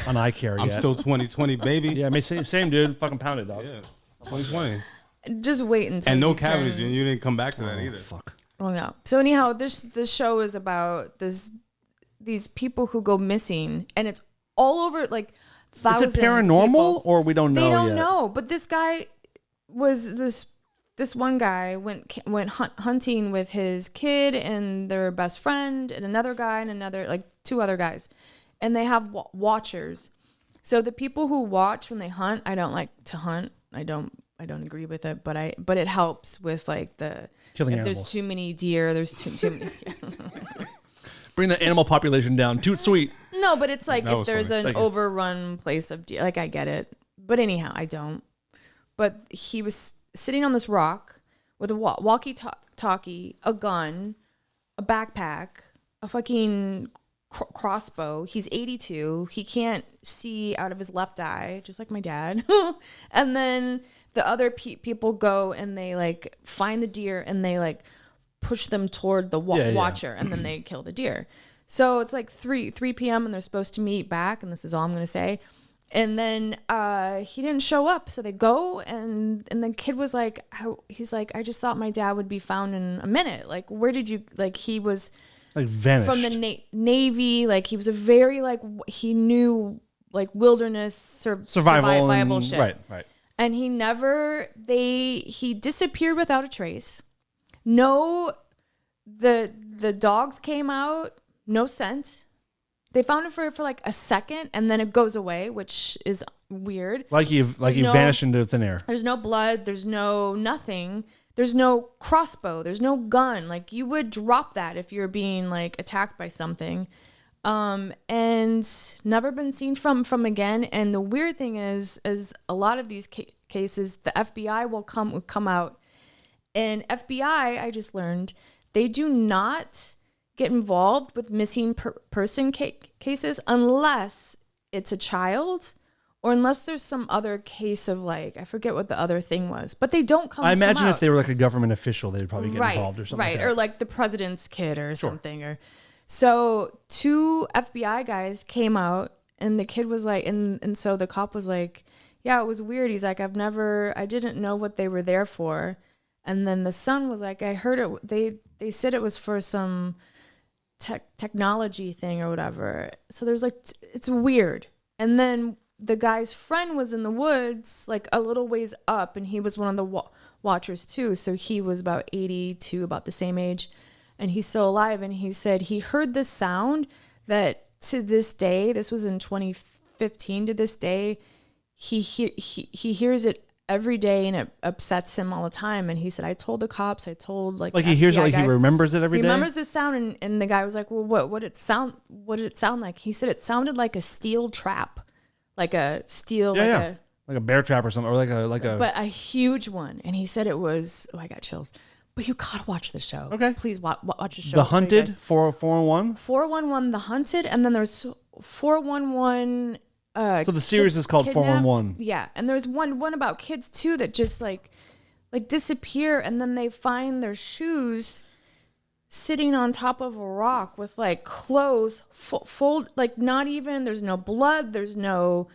eye care yet. I'm still 2020, baby. Yeah, same dude. Fucking pound it, dog. Yeah, 2020. just wait until And no you cavities, turn- and you didn't come back to that either. Fuck. Well, no. So anyhow, this show is about these people who go missing, and it's all over like thousands. Is it paranormal of people. or we don't know They don't yet? know, but this guy was this one guy went hunting with his kid and their best friend and another guy and another like two other guys, and they have watchers. So the people who watch when they hunt, I don't like to hunt. I don't agree with it, but it helps with like the Killing if animals. there's too many deer, there's too many. Bring the animal population down. Too sweet. No, but it's like That if was there's funny. an Thank you. overrun place of deer, like I get it. But anyhow, I don't. But he was sitting on this rock with a walkie-talkie, a gun, a backpack, a fucking crossbow. He's 82. He can't see out of his left eye, just like my dad. And then the other people go and they like find the deer and they like push them toward the watcher, and then they kill the deer. So it's like 3 p.m. and they're supposed to meet back, and this is all I'm gonna say. And then he didn't show up, so they go, and the kid was like, he's like, I just thought my dad would be found in a minute. Like, where did you? Like, he was Like vanished. from the Navy. Like, he was a very like he knew like wilderness Survival and, shit. Right. And he disappeared without a trace. No, the dogs came out, no scent. They found it for like a second, and then it goes away, which is weird. Like he vanished into thin air. There's no blood. There's no nothing. There's no crossbow. There's no gun. Like, you would drop that if you're being like attacked by something. And never been seen from again. And the weird thing is a lot of these cases, the FBI will come out, and FBI, I just learned, they do not get involved with missing person cases unless it's a child or unless there's some other case of like, I forget what the other thing was, but they don't come. I imagine come if out. they were like a government official, they'd probably get Right, involved or something. right, like that. or like the president's kid or something. Or so 2 FBI guys came out, and the kid was like, and so the cop was like, yeah, it was weird. He's like, I didn't know what they were there for. And then the son was like, I heard it. They said it was for some technology thing or whatever. So there's like, it's weird. And then the guy's friend was in the woods, like a little ways up, and he was one of the watchers too. So he was about 82, about the same age, and he's still alive. And he said he heard this sound that to this day, this was in 2015, to this day, he hears it every day, and it upsets him all the time. And he said, I told the cops, I told like he hears it, FBI like he guys. remembers it every He day. remembers the sound, and the guy was like, well, what did it sound like? He said it sounded like a steel trap, like a steel, like a bear trap or something, or like a. but a huge one. And he said it was, I got chills. But you gotta watch the show. Okay. Please watch the show. The I'll show you Hunted, guys. 411. 411, The Hunted, and then there's 411. So the series is called Kidnapped. 411. Yeah, and there's one about kids too that just like disappear, and then they find their shoes sitting on top of a rock with like clothes fold, like not even, there's no blood, there's no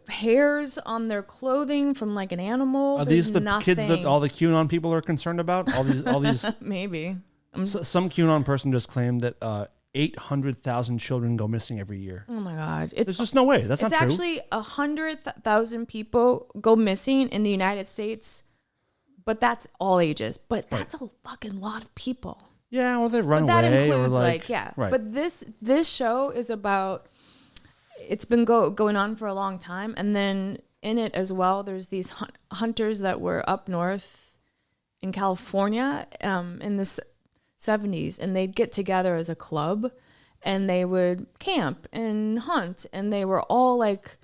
hairs on their clothing from like an animal. Are There's these the kids that nothing. all the QAnon people are concerned about? All these. Maybe. Some QAnon person just claimed that 800,000 children go missing every year. Oh my God. There's just no way. That's not It's true. actually 100,000 people go missing in the United States, but that's all ages. But that's a fucking lot of people. Yeah, or they run But that away. includes or like yeah. Right. But this show is about it's been going on for a long time. And then in it as well, there's these hunters that were up north in California in the 70s, and they'd get together as a club and they would camp and hunt, and they were all like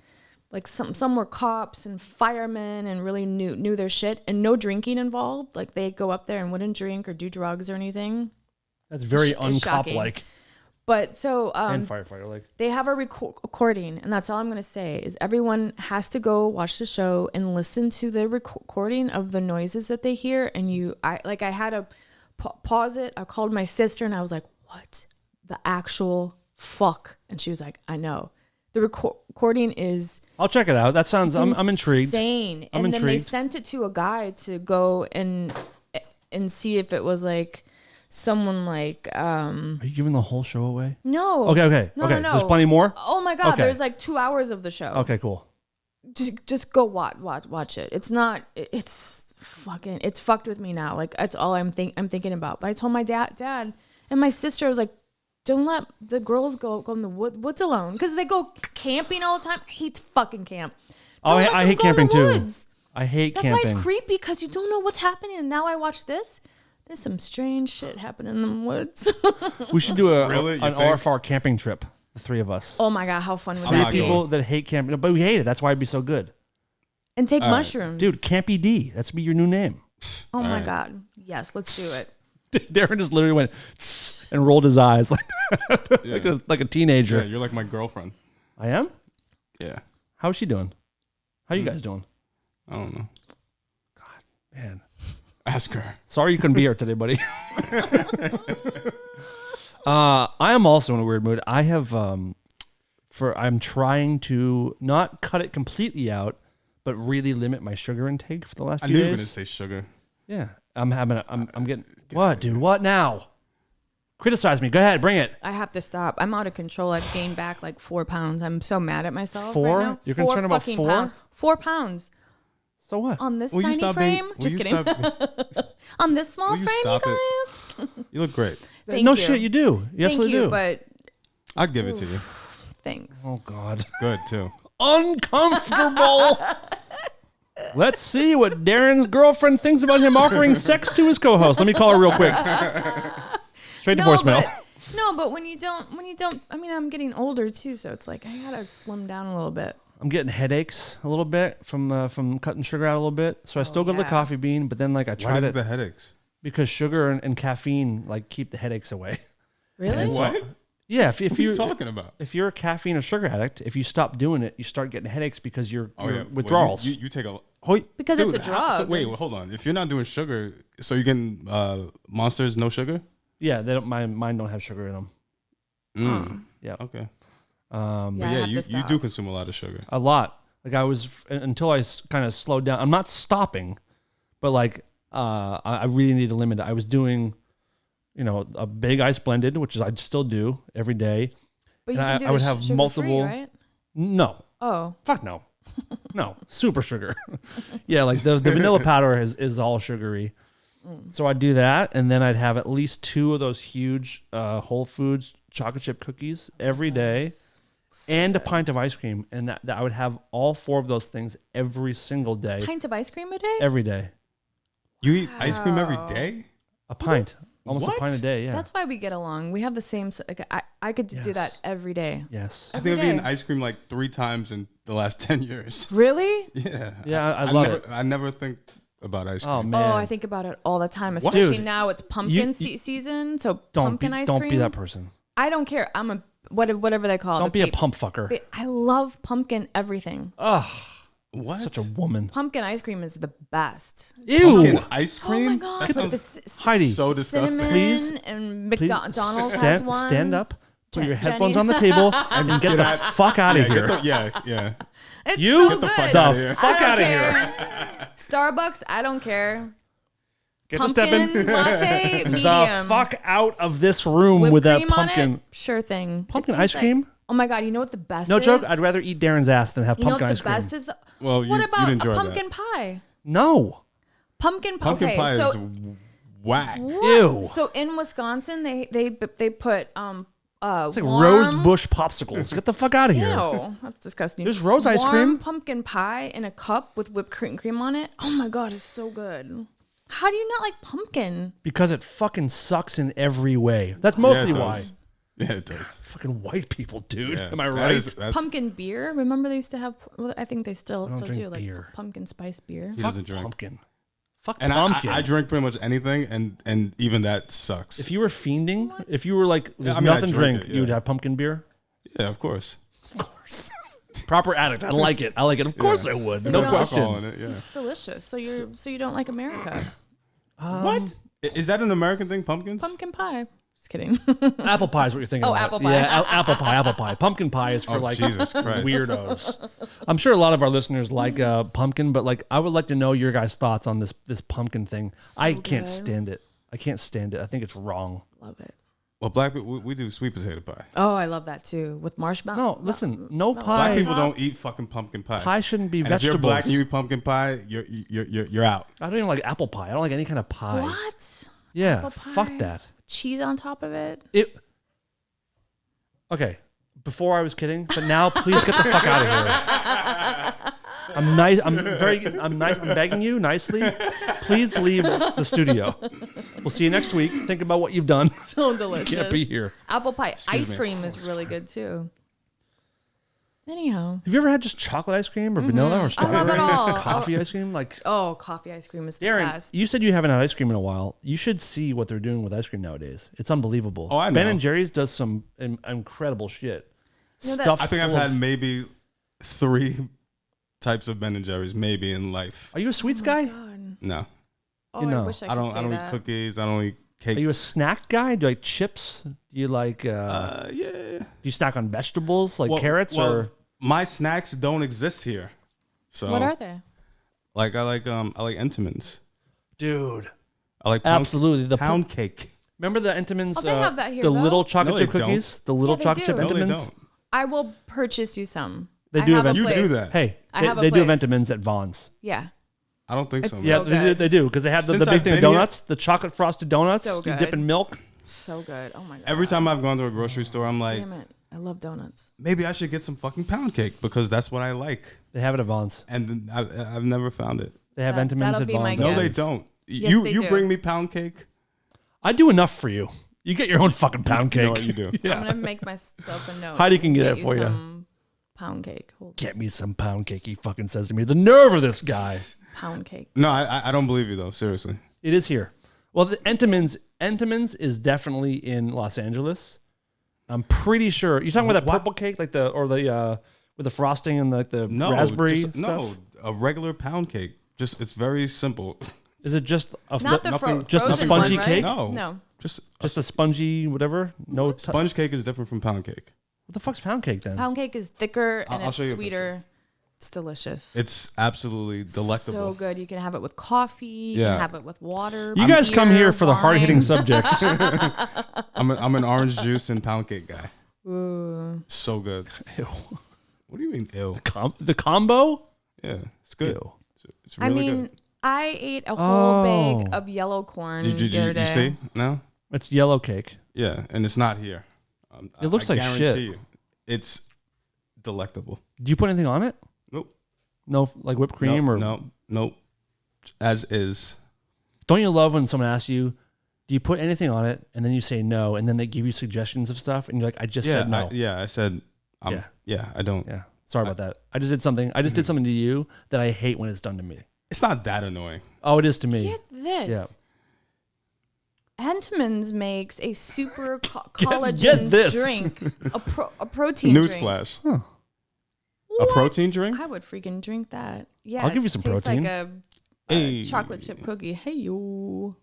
some were cops and firemen and really knew their shit, and no drinking involved. Like they'd go up there and wouldn't drink or do drugs or anything. That's very It's uncop shocking. like. But so And firefighter like. they have a recording, and that's all I'm going to say is everyone has to go watch the show and listen to the recording of the noises that they hear. And I had to pause it. I called my sister and I was like, what the actual fuck? And she was like, I know. The recording is... I'll check it out. That sounds... I'm intrigued. Insane. I'm and then they intrigued. sent it to a guy to go and see if it was like someone like... Are you giving the whole show away? No. Okay. No. There's plenty more? Oh my God. Okay. There's like 2 hours of the show. Okay, cool. Just go watch it. It's not... It's fucking... It's fucked with me now. Like, that's all I'm thinking about. But I told my dad and my sister, I was like, don't let the girls go in the woods alone, because they go camping all the time. I hate fucking camp. Oh, Don't let I them hate go in the camping too. woods. I hate That's camping. why it's creepy, because you don't know what's happening. And now I watch this. There's some strange shit happening in the woods. We should do Really? You an think? RFR camping trip, the three of us. Oh my God, how fun would I'm that not be? going. People that hate camping, but we hate it. That's why it'd be so good. And take All right. mushrooms. Dude, Campy D. That's be your new name. Oh my right. God. Yes, let's do it. Darren just literally went "Tss," and rolled his eyes like a teenager. Yeah, you're like my girlfriend. I am? Yeah. How's she doing? How you guys doing? I don't know. Man. Ask her. Sorry you couldn't be here today, buddy. I am also in a weird mood. I have I'm trying to not cut it completely out, but really limit my sugar intake for the last I few knew you were days. going to say sugar. Yeah. I'm getting what, dude? What now? Criticize me. Go ahead, bring it. I have to stop. I'm out of control. I've gained back like 4 pounds. I'm so mad at myself. 4? Right now. You're 4 concerned about fucking 4? Pounds. 4 pounds So what? on this Will you tiny stop frame. being? Just kidding. On this small Will you frame, stop you it? guys. You look great. Thank no you. shit, you do. You Thank absolutely you, do. but I'd give it to you. thanks. Oh God. Good, too. Uncomfortable. Let's see what Darren's girlfriend thinks about him offering sex to his co-host. Let me call her real quick. Straight to voicemail. But when you don't, I mean, I'm getting older too, so it's like I gotta slim down a little bit. I'm getting headaches a little bit from cutting sugar out a little bit. So I still go to the yeah. coffee bean, but then like I Why try does to it the headaches? because sugar and caffeine like keep the headaches away. Really? And so- What? Yeah, if What are you you talking about? if you're a caffeine or sugar addict, if you stop doing it, you start getting headaches because you're Well, withdrawals. you take a... Oh, Because it's a So, drug. wait, hold on. If you're not doing sugar, so you're getting Monsters, no sugar? Yeah, they don't. Mine don't have sugar in them. Yeah, Okay. Yeah, I But yeah, have to you stop. do consume a lot of sugar. a lot. Like I was until I kind of slowed down. I'm not stopping, but like I really need to limit it. I was doing, a big ice blended, which is I still do every day. But you And can do I would the have sugar-free, multiple- right? No, Oh, fuck no, no super sugar. Yeah, like the vanilla powder is all sugary. So I'd do that, and then I'd have at least 2 of those huge Whole Foods chocolate chip cookies every day, and a pint of ice cream, and that I would have all 4 of those things every single day, pint of ice cream a day? every day. You eat ice cream every day? A pint, almost What? a pint a day. Yeah. That's why we get along. We have the same. Like, I could do that Yes. every day. Yes. I think I've Every eaten day. ice cream like 3 times in the last 10 years. Really? Yeah. Yeah, I love never, it. I never think about ice cream. Oh man. Oh, I think about it all the time, especially Dude, now it's pumpkin you- season. So don't be pumpkin ice cream. don't be that person. I don't care. I'm a whatever they call it. Don't be a pump fucker. I love pumpkin everything. What? Such a woman. Pumpkin ice cream is the best. Ew. Pumpkin ice Oh cream? my god! That sounds Heidi, so disgusting. Cinnamon Please- and Please McDonald's has one. stand up. Put your Jenny. headphones on the table and get the fuck out of here. Yeah. It's You so get the good. fuck outta here. fuck I don't out of care. here. Starbucks, I don't care. Get to Pumpkin stepping latte, medium. the fuck out of this room Whipped with that cream on pumpkin. it? Sure thing. It Pumpkin tastes ice cream? oh my god! You know what the best No is? joke. I'd rather eat Darren's ass than have You know pumpkin what ice the cream. best is? Well, what you'd about enjoy a that. pumpkin pie? No. Pumpkin pie. Pumpkin Okay, pie so is whack. Ew. So in Wisconsin, they put It's like warm, rose bush popsicles. Get the fuck out of here. Ew, that's disgusting. There's rose ice Warm cream. pumpkin pie in a cup with whipped cream on it. Oh my god, it's so good. How do you not like pumpkin? Because it fucking sucks in every way. That's mostly it why. does. Yeah, it does. Fucking white people, dude. Yeah, Am I that right? that's- Pumpkin beer. Remember they used to have. Well, I think they still don't drink do like beer. pumpkin spice beer. He doesn't drink. Pumpkin. Fuck And pumpkin. I drink pretty much anything, and even that sucks. If you were fiending, if you were like, there's I mean, I nothing to drink drink, it, you would yeah. have pumpkin beer? Yeah, of course. Of course. Proper addict. I like it. I like it. Of course I would. So no you don't- question. Alcohol in it, yeah. It's delicious. So you don't like America? What? Is that an American thing? Pumpkins? Pumpkin pie. Just kidding. Apple pie is what you're thinking Oh, about. apple pie. Yeah, apple pie, apple pie. Pumpkin pie is for Oh, like Jesus Christ. weirdos. I'm sure a lot of our listeners like pumpkin, but like I would like to know your guys' thoughts on this pumpkin thing. I can't good. stand it. I can't stand it. I think it's wrong. Love it. Well, black people, we do sweet potato pie. Oh, I love that too with marshmallow. No, listen, no Black pie. people don't eat fucking pumpkin pie. Pie shouldn't be and vegetables. if you're black and you eat pumpkin pie, you're out. I don't even like apple pie. I don't like any kind of pie. What? Yeah, Apple fuck pie? that. Cheese on top of it? It. Okay, before I was kidding, but now please get the fuck out of here. I'm nice. I'm nice. I'm begging you nicely. Please leave the studio. We'll see you next week. Think about what you've done. So delicious. Can't be here. Apple pie ice me. cream is really good too. Anyhow. Have you ever had just chocolate ice cream or vanilla or I love strawberry it all. coffee ice cream? Like, Oh, coffee ice cream is the Darren, best. you said you haven't had ice cream in a while. You should see what they're doing with ice cream nowadays. It's unbelievable. Oh, I Ben know. and Jerry's does some incredible shit. You know that- Stuff I think I've full had of- maybe 3 types of Ben and Jerry's maybe in life. Are you a sweets guy? God. No, Oh, You know, I wish I I could don't. say I don't that. eat cookies. I don't eat cakes. Are you a snack guy? Do you like chips? Do you like? yeah. Do you snack on vegetables like Well- carrots well, or? my snacks don't exist here. So What are they? like I like Entenmann's. Dude, I like pound, absolutely. The pound cake. remember the Entenmann's? Oh, they have that here, the though. little chocolate No, they chip cookies. The little Yeah, they chocolate chip do. No, they Entenmann's. don't. I will purchase you some. They I do have have a You do place. that. Hey, I they, have a they do have place. Entenmann's at Vaughn's. Yeah. I don't think so. It's man. Yeah, So they good. do because they have the Since big I've thing of been here- donuts, the chocolate frosted donuts. So You good. dip in milk. So good. Oh my god. Every time I've gone to a grocery store, I'm like, Damn it. I love donuts. maybe I should get some fucking pound cake because that's what I like. They have it at Vaughn's. And then I've never found it. They have That- Entenmann's that'll at be my Vaughn's. No, Yeah. they don't. Yes, you they you do. bring me pound cake. I do enough for you. You get your own fucking pound cake. You know what you do. I'm Yeah. gonna make myself a note. Heidi can get and it for you. some Pound cake. Hold Get me some pound cake. He fucking says to me. The nerve of this guy. pound cake. No, I don't believe you though. Seriously. It is here. Well, the Entenmann's is definitely in Los Angeles. I'm pretty sure. You're talking about that What? purple cake, like the with the frosting and the No, raspberry just, stuff. no, a regular pound cake. Just it's very simple. Is it just a Not the nothing- just a frozen spongy one, cake? right? No. No. Just a spongy whatever? No. sponge cake is different from pound cake. What the fuck's pound cake then? Pound cake is thicker and I'll it's show you a sweeter. It's delicious. It's absolutely delectable. So good. You can have it with coffee. You Yeah. can have it with water. You guys come beer, here for the hard hitting wine. subjects. I'm an orange juice and pound cake guy. Ooh. So good. Ew. What do you mean ill? The combo? Yeah, it's good. Ew. It's really I mean, good. I ate a whole bag Oh. of yellow corn Did the other day. you see? No? It's yellow cake. Yeah, and it's not here. It looks I like guarantee shit. You, it's delectable. Do you put anything on it? Nope. No, like whipped cream or nope. As is. Don't you love when someone asks you, do you put anything on it? And then you say no, and then they give you suggestions of stuff, and you're like, I just said no. I said. Yeah. I don't. Yeah. Sorry about that. I just did something. I just did something to you that I hate when it's done to me. It's not that annoying. Oh, it is to me. Get this. Yeah. Entenmann's makes a super collagen get this. drink, a protein drink. Newsflash. Huh. A protein drink? I would freaking drink that. Yeah, I'll give you some it tastes protein. Like a Hey. chocolate chip cookie. Hey yo.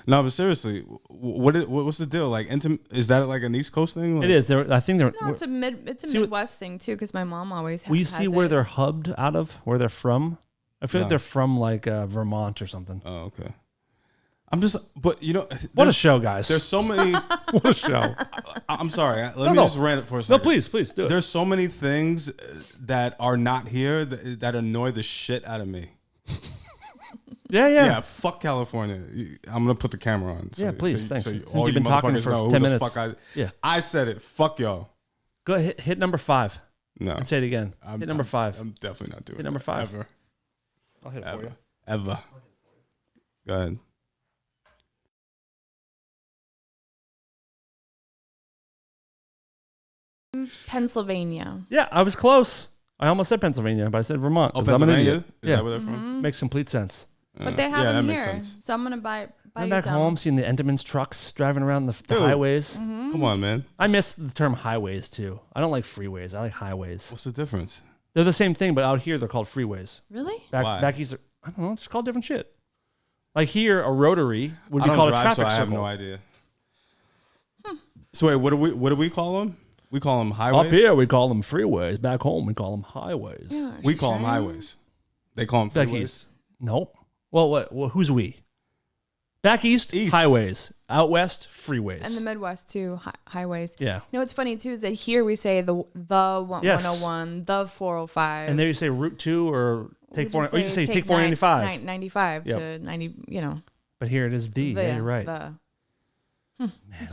No, but seriously, what's the deal? Like, is that like an East Coast thing? Like, It is. I think they're. No, it's a See what- Midwest thing too, because my mom always. Will you has see where it. they're hubbed out of? Where they're from? I feel like No. they're from like Vermont or something. Oh, okay. I'm just, but you know, What a there's- show, guys! There's so many. What a show! I'm sorry. Let me no. just rant it for a No, second. please do it. There's so many things that are not here that annoy the shit out of me. Yeah. Yeah, fuck California. I'm gonna put the camera on. Yeah, please, thanks. all Since you you've been talking motherfuckers for know 10 who the minutes. fuck Yeah. I said it. Fuck y'all. Go ahead, hit number 5 No. and say it again. Hit number 5. I'm definitely not doing Hit number that. 5. Ever. I'll hit it for you. Ever. Go ahead. Pennsylvania. Yeah, I was close. I almost said Pennsylvania, but I said Vermont. Oh, 'cause I'm an Pennsylvania? idiot. Is Yeah, that where they're from? makes complete sense. But they have yeah, that them makes here. sense. So I'm going to buy I'm you back some. home seeing the Entenmann's trucks driving around the Dude. highways. Come on, man. I miss the term highways too. I don't like freeways. I like highways. What's the difference? They're the same thing, but out here they're called freeways. Really? Why? Back east, I don't know. It's called different shit. Like here, a rotary would I be don't called drive, a traffic so I have circle. no idea. So wait, what do we call them? We call them highways. Up here, we call them freeways. Back home, we call them highways. Yeah, we call them sure. highways. They call them Back freeways. east, nope. Well, what? Well, who's we? Back east, East. highways. Out west, freeways. And the Midwest too, highways. Yeah. You know what's funny too is that here we say the Yes. 101, the 405. And there you say Route 2 or take 4. Or you just say take 995 495. 95 Yep. to 90. You know. But here it is the. Yeah, you're right. The, Man,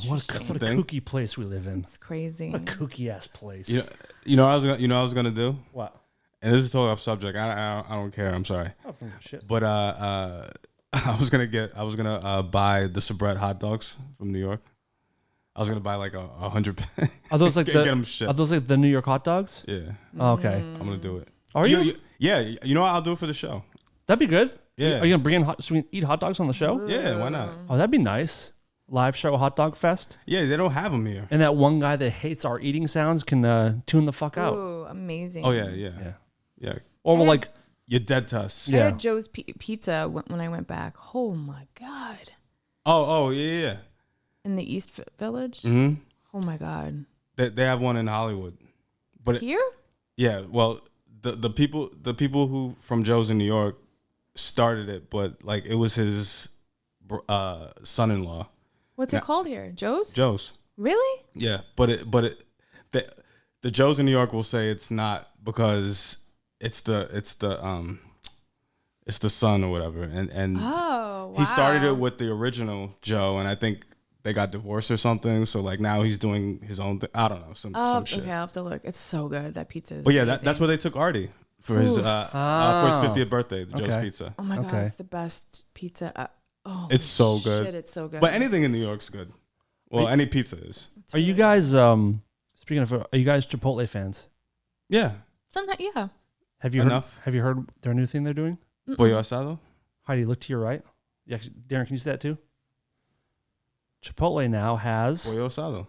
what a thing. kooky place we live in. it's crazy. What a kooky ass place. You know what I was gonna do? What? And this is totally off subject. I don't care. I'm sorry. Oh, shit. But I was gonna buy the Sabrett hot dogs from New York. I was gonna buy like 100. Are those like get the? them shipped. Are those like the New York hot dogs? Yeah, Oh, okay. I'm gonna do it. Are you? Yeah. You know what? I'll do it for the show. That'd be good. Yeah. Are you gonna bring in so we can eat hot dogs on the show? Yeah, why not? Oh, that'd be nice. Live show hot dog fest, Yeah, they don't have them here. and that one guy that hates our eating sounds can tune the fuck out. Ooh, amazing. Oh yeah. Or we'll like, You're dead to us. I yeah. had Joe's Pizza when I went back. Oh my God. Oh yeah. In the East Village. Mm-hmm. Oh my God. They have one in Hollywood, but Here? yeah. Well, the people who from Joe's in New York started it, but like it was his son-in-law. What's it called here? Joe's? Joe's. Really? Yeah, the Joes in New York will say it's not because it's the son or whatever, and Oh, wow. he started it with the original Joe, and I think they got divorced or something. So like now he's doing his own thing. I don't know some shit. Okay, I'll have to look. It's so good. That pizza is But yeah, amazing. that's where they took Artie for his 50th birthday. The Joe's Okay. Pizza. Oh my God, Okay. it's the best pizza. It's so good. Shit, it's so good. But anything in New York's good. Well, any pizza is. Are you guys speaking of? Are you guys Chipotle fans? Yeah. Sometimes, yeah. Have you Enough. Heard, have you heard their new thing they're doing? Pollo asado. Heidi, look to your right. Yeah, Darren, can you see that too? Chipotle now has Pollo asado.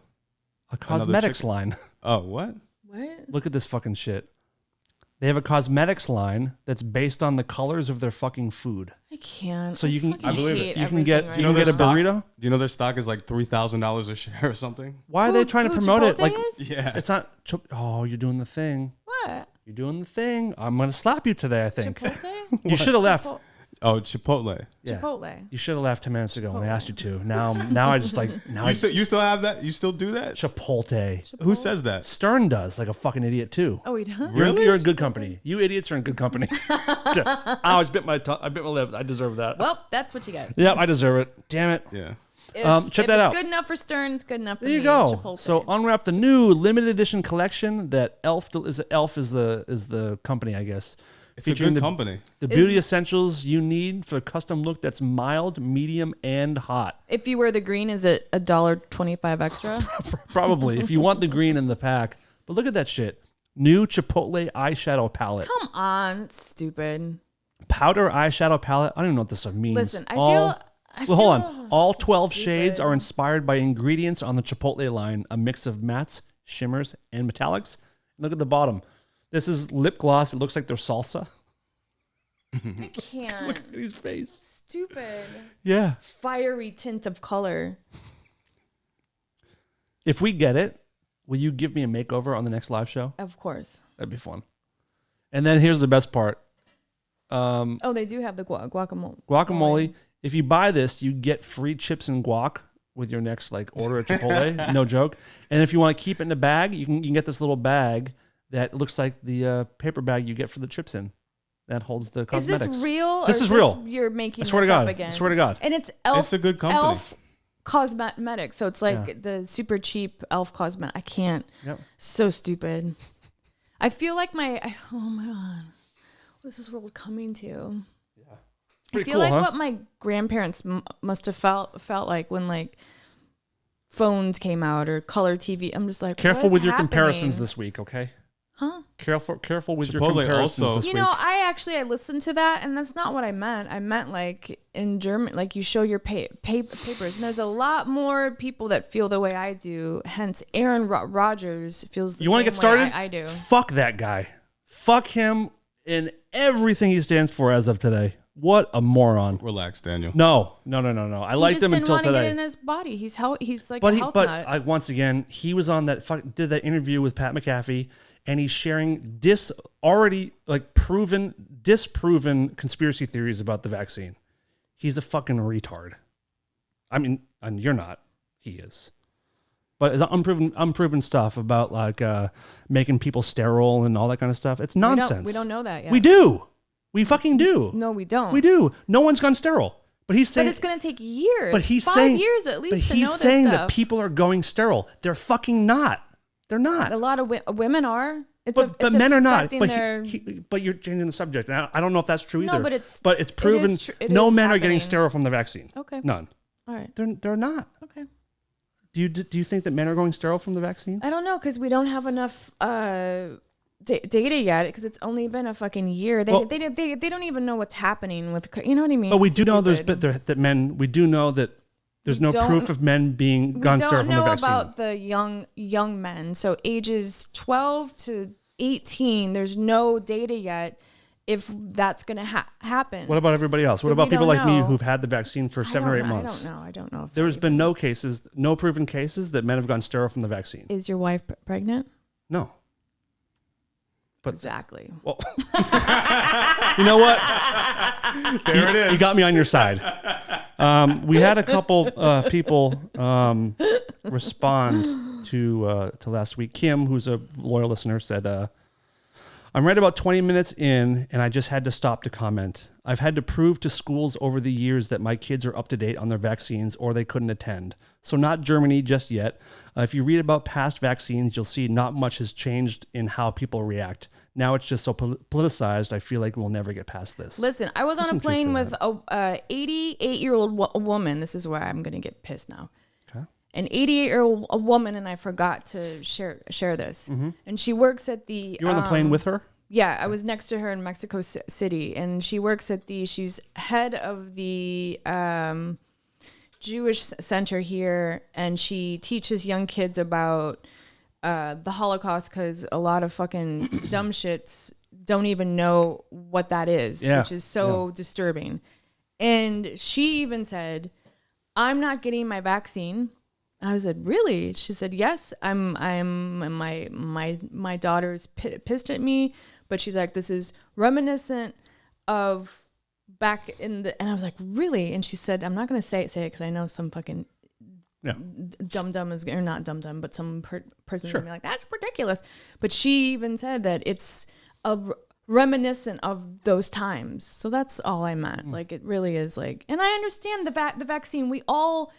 a cosmetics chicken. line. Oh, what? What? Look at this fucking shit. They have a cosmetics line that's based on the colors of their fucking food. I can't. So you can- fucking I believe it. hate You can get everything you can right get a their stock? burrito. Do you know their stock is like $3,000 a share or something? Why are now. they trying to promote it? Chipotle Like is? Yeah. it's not. Oh, you're doing the thing. What? You're doing the thing. I'm gonna slap you today. I think Chipotle? you should have left. Oh, Chipotle. Yeah. Chipotle. You should have left 10 minutes ago when I asked you to. Now I just like now I You still have that? You still do that? Chipotle. Who says that? Stern does like a fucking idiot too. Oh, he does? Really? You're in good company. You idiots are in good company. I always bit my tongue. I bit my lip. I deserve that. Well, that's what you get. Yeah, I deserve it. Damn it. Yeah. Check if that it's out. good enough for Stern, it's good enough for There you me. go. Chipotle. So unwrap the new limited edition collection that Elf is the company, I guess. It's a good company. The beauty essentials you need for a custom look that's mild, medium, and hot. If you wear the green, is it $1.25 extra? Probably if you want the green in the pack. But look at that shit. New Chipotle eyeshadow palette. Come on, it's stupid. Powder eyeshadow palette. I don't even know what this means. Listen, I Well, hold on. All 12 stupid. shades are inspired by ingredients on the Chipotle line, a mix of mattes, shimmers, and metallics. Look at the bottom. This is lip gloss. It looks like they're salsa. I can't. Look at his face. Stupid. Yeah. Fiery tint of color. If we get it, will you give me a makeover on the next live show? Of course. That'd be fun. And then here's the best part. Oh, they do have the guacamole. Guacamole. If you buy this, you get free chips and guac with your next order at Chipotle. No joke. And if you want to keep it in a bag, you can get this little bag that looks like the paper bag you get for the chips in. that holds the Is cosmetics. this real? This or is real. You're making I swear to this God. up again. I swear to God. And it's Elf. It's a good company. Elf Cosmetics. So it's like the super cheap Elf Cosmetic. I can't. Yep. So stupid. I feel like oh my God. What is this world coming to? I Pretty feel cool, like huh? what my grandparents must have felt like when like phones came out or color TV. I'm just like, Careful what is with your happening? comparisons this week, okay? Huh? Careful with your Chipotle comparisons also- this You week. know, I listened to that, and that's not what I meant. I meant like in German, like you show your papers, and there's a lot more people that feel the way I do. Hence, Aaron Rodgers feels the You same want to get started? way I do. Fuck that guy. Fuck him in everything he stands for as of today. What a moron. Relax, Daniel. No. I liked him until He just didn't want to today. get in his body. He's like But a health nut. once again, he was on that did that interview with Pat McAfee, and he's sharing disproven conspiracy theories about the vaccine. He's a fucking retard. I mean, and you're not. He is. But it's unproven stuff about like making people sterile and all that kind of stuff. It's nonsense. We don't know that yet. We do. We fucking do. No, we don't. We do. No one's gone sterile. But he's saying But it's going to take years. But he's 5 saying, years at least but to know he's this saying stuff. that people are going sterile. They're fucking not. They're not. A lot of women are. But men are not. affecting But their- but you're changing the subject. Now, I don't know if that's true No, either. but it's- it's proven. it No is men are getting happening. sterile from the vaccine. Okay. None. All right. They're not. Okay. Do you think that men are going sterile from the vaccine? I don't know because we don't have enough data yet because it's only been a fucking year. They don't even know what's happening with, you know what I mean? But we It's do know stupid. that men. We do know that there's We no don't- proof of men being We gone sterile don't from the know vaccine. about the young men. So ages 12 to 18, there's no data yet if that's going to happen. What about everybody else? So What about we people don't like me know. who've had the vaccine for 7 or 8 months? I don't know. If There has that been no cases, no proven cases that men have gone sterile from the vaccine. Is your wife pregnant? No. But Exactly. well, you know what? There it is. You got me on your side. We had a couple people respond to last week. Kim, who's a loyal listener, said, I'm right about 20 minutes in, and I just had to stop to comment. I've had to prove to schools over the years that my kids are up to date on their vaccines or they couldn't attend. So not Germany just yet. If you read about past vaccines, you'll see not much has changed in how people react. Now it's just so politicized, I feel like we'll never get past this. Listen, I was on There's a some truth plane to with a 88-year-old woman. This is where I'm going to get pissed now. Okay. An 88-year-old woman, and I forgot to share this. And she works at the... You were on the plane with her? Yeah, I was next to her in Mexico City, and she works at she's head of the Jewish center here, and she teaches young kids about the Holocaust because a lot of fucking dumb shits don't even know what that is, which is so disturbing. And she even said, I'm not getting my vaccine. I said, really? She said, yes, my daughter's pissed at me, but she's like, this is reminiscent of back in the, and I was like, really? And she said, I'm not going to say it because I know some fucking dumb is, or not dumb, but some person is going to be like, that's ridiculous. But she even said that it's reminiscent of those times. So that's all I meant. Like, it really is like, and I understand the vaccine. We all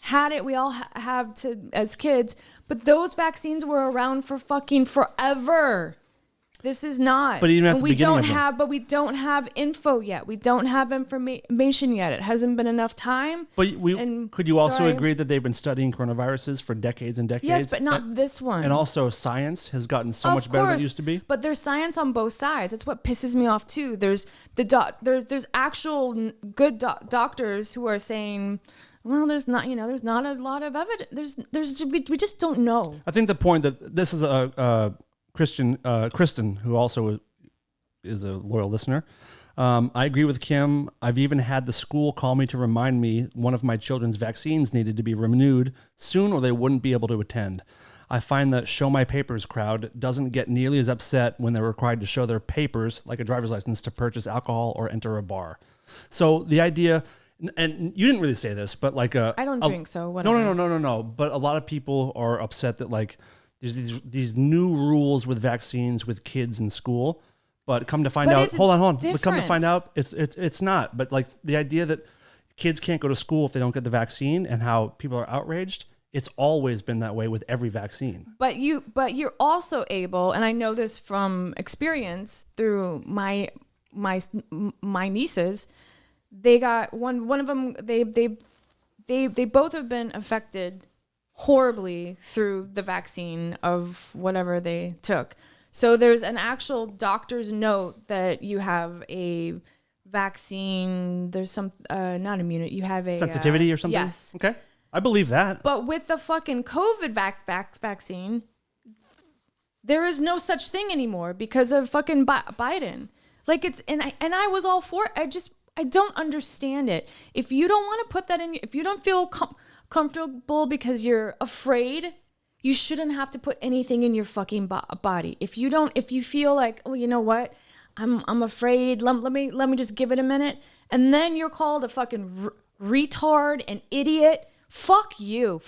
had it. We all have to as kids, but those vaccines were around for fucking forever. This is not. But even at And the we beginning don't of them. have, but we don't have info yet. We don't have information yet. It hasn't been enough time. But And- could you also sorry. agree that they've been studying coronaviruses for decades and decades? Yes, but not this one. And also science has gotten so Of much better than it course, used to be. But there's science on both sides. That's what pisses me off too. There's there's actual good doctors who are saying, well, there's not a lot of evidence. We just don't know. I think the point that this is a Kristen, who also is a loyal listener. I agree with Kim. I've even had the school call me to remind me one of my children's vaccines needed to be renewed soon or they wouldn't be able to attend. I find that show my papers crowd doesn't get nearly as upset when they're required to show their papers, like a driver's license, to purchase alcohol or enter a bar. So the idea, and you didn't really say this, but like I don't drink, so whatever. No. But a lot of people are upset that like there's these new rules with vaccines with kids in school, But come to find But out, it's hold on. But come to different. find out, it's not. But like the idea that kids can't go to school if they don't get the vaccine, and how people are outraged, it's always been that way with every vaccine. But you're also able, and I know this from experience through my nieces. They got one of them. They both have been affected horribly through the vaccine of whatever they took. So there's an actual doctor's note that you have a vaccine. There's some not immunity. You have a Sensitivity or something? Yes. Okay. I believe that. But with the fucking COVID vaccine, there is no such thing anymore because of fucking Biden. Like it's and I was all for it. I don't understand it. If you don't want to put that in, if you don't feel comfortable because you're afraid, you shouldn't have to put anything in your fucking body. If you feel like, oh, you know what, I'm afraid. Let me just give it a minute, and then you're called a fucking retard, an idiot. Fuck you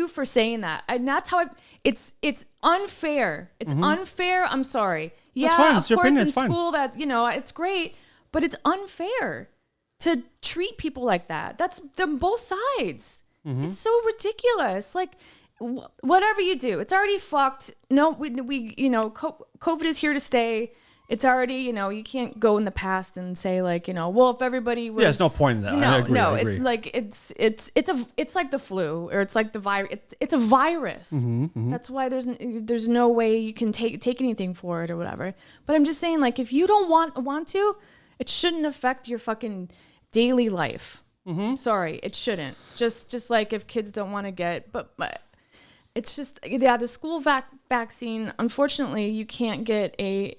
for saying that. And that's how it's unfair. It's unfair. I'm sorry. Yeah, fine. of It's your course opinion. in It's fine. school that, it's great, but it's unfair to treat people like that. That's both sides. It's so ridiculous. Like whatever you do, it's already fucked. No, we COVID is here to stay. It's already, you can't go in the past and say like, well, if everybody was, There's no point in that. I agree. it's like it's like the flu, or it's like the virus. It's a virus. That's why there's no way you can take anything for it or whatever. But I'm just saying, like, if you don't want to, it shouldn't affect your fucking daily life. Sorry, it shouldn't. Just like if kids don't want to get, but it's just, the school vaccine, unfortunately, you can't get a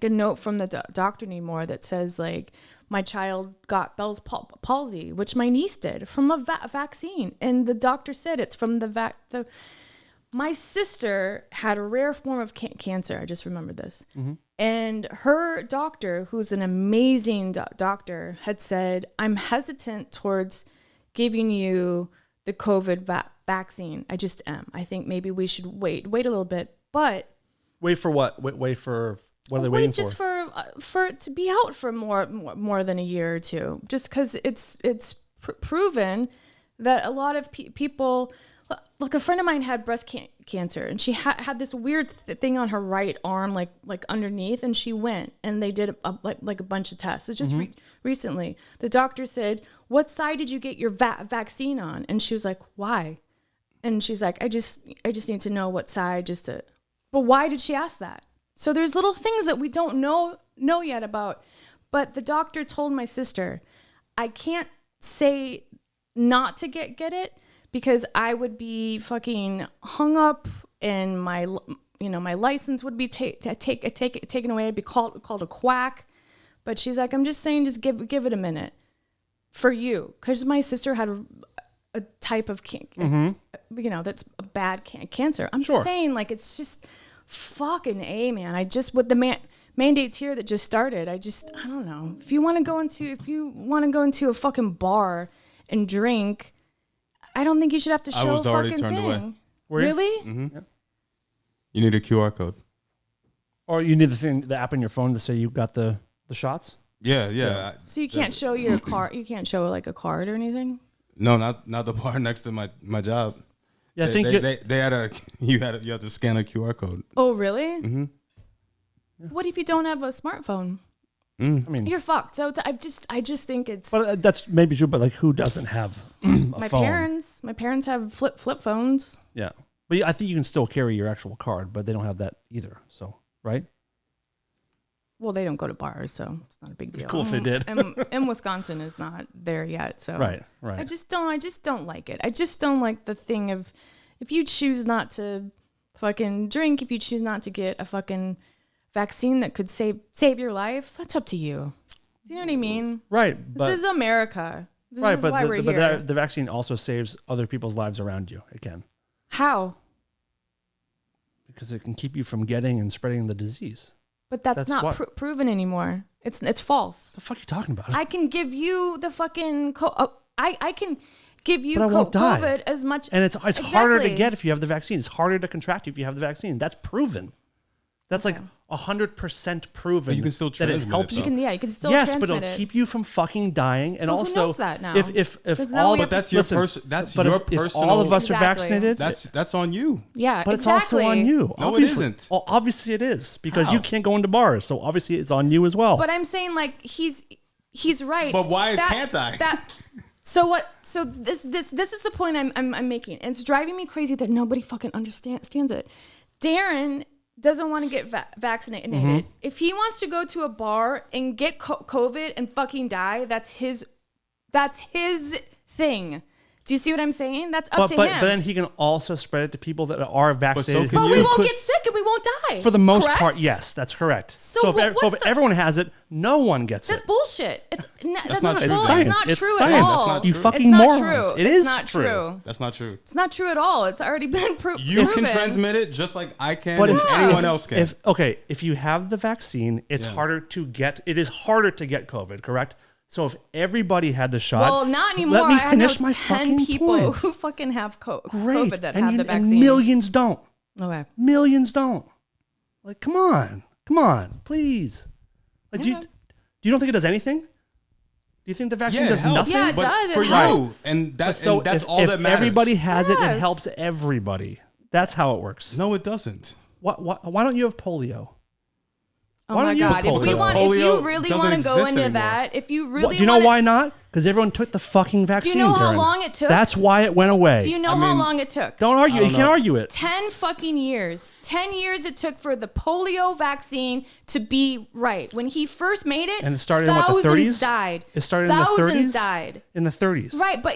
note from the doctor anymore that says like, my child got Bell's palsy, which my niece did from a vaccine. And the doctor said it's from my sister had a rare form of cancer. I just remembered this. And her doctor, who's an amazing doctor, had said, I'm hesitant towards giving you the COVID vaccine. I just am. I think maybe we should wait a little bit. But Wait for what? Wait for what are they waiting just for? for it to be out for more than a year or two. Just because it's proven that a lot of people. Look, a friend of mine had breast cancer, and she had this weird thing on her right arm, like underneath, and she went and they did a bunch of tests. It's just recently. The doctor said, "What side did you get your vaccine on?" And she was like, "Why?" And she's like, "I just need to know what side, just to." But why did she ask that? So there's little things that we don't know yet about. But the doctor told my sister, "I can't say not to get it." Because I would be fucking hung up, and my license would be taken away. I'd be called a quack. But she's like, I'm just saying, just give it a minute for you, because my sister had a type of that's a bad cancer. I'm just saying, like, it's just fucking man. I just with the mandates here that just started. I don't know. If you want to go into a fucking bar and drink, I don't think you should have to show I was a already fucking turned thing. away. Were you? Really? Mm-hmm. You need a QR code. Or you need the app on your phone to say you got the shots? Yeah. So you can't show your card. You can't show like a card or anything. No, not the bar next to my job. Yeah, I think they had you had to scan a QR code. Oh, really? Mm-hmm. What if you don't have a smartphone? I mean, You're fucked. So I just think it's. but that's maybe true. But like, who doesn't have a my phone? My parents have flip phones. Yeah, but I think you can still carry your actual card, but they don't have that either. So right? Well, they don't go to bars, so it's not a big deal. Cool if they did. and Wisconsin is not there yet, so Right. I just don't like it. I just don't like the thing of, if you choose not to fucking drink, if you choose not to get a fucking vaccine that could save your life, that's up to you. Do you know what I mean? Right. This is America. This right, is but why we're here. but the vaccine also saves other people's lives around you. It can, How? because it can keep you from getting and spreading the disease. But that's not what? proven anymore. It's false. The fuck are you talking about? I can give you the fucking I can give you But I won't die. COVID as much, and it's harder to Exactly. get if you have the vaccine. It's harder to contract if you have the vaccine. That's proven. That's like 100% proven. But you can still that it transmit helps it, you. though. You can still Yes, transmit but it'll it. keep you from fucking dying. And Well, who also, knows that now? if Because now all we the have- But that's your listen, that's but your if personal. all of us are Exactly. vaccinated, That's on you. Yeah, but it's exactly. also on you. No, it obviously. isn't. Well, obviously it is because How? you can't go into bars, so obviously it's on you as well. But I'm saying like he's right. But why can't I? So what? So this is the point I'm making. And it's driving me crazy that nobody fucking understands it. Darren doesn't want to get vaccinated. Mm-hmm. If he wants to go to a bar and get COVID and fucking die, that's his thing. Do you see what I'm saying? That's up to him. But then he can also spread it to people that are vaccinated. can But you we won't could- get sick and we won't die. For the most correct? part, yes, that's correct. So if everyone has it, no one gets That's it. bullshit. That's not true. bull- It's science. It's not It's true science. at That's all. not You true. fucking it's not morons. true. It It's is not true. That's not true. It's not true at all. It's already been You proven. can transmit it just like I can But and if anyone else can. If you have the vaccine, it's harder to get. It is harder to get COVID, correct? So if everybody had the shot, Well, not anymore. Let me I finish know my 10 fucking people point. who fucking have Great, COVID that and, have the and vaccine. millions don't. Okay. Millions don't. Like, come on, please. Like, do you don't think it does anything? Do you think the vaccine Yeah, it does helps. nothing? Yeah, it but does. for It you, helps. and that's So and that's if, all if that matters. everybody has it, it Yes. helps everybody. That's how it works. No, it doesn't. Why don't you have polio? Oh Why my don't you God! have If polio? if Polio you really doesn't want to go exist into anymore. that, if you really Do you know wanna, why not? Because everyone took the fucking do vaccine. you know how Karen. long it took? That's why it went away. Do you know I how mean- long it took? Don't argue. I don't You can't know. argue it. 10 fucking years. 10 years it took for the polio vaccine to be right. When he first made it, And it started in what, the thousands 30s? died. It started in the Thousands 30s? died. In the 30s. Right, but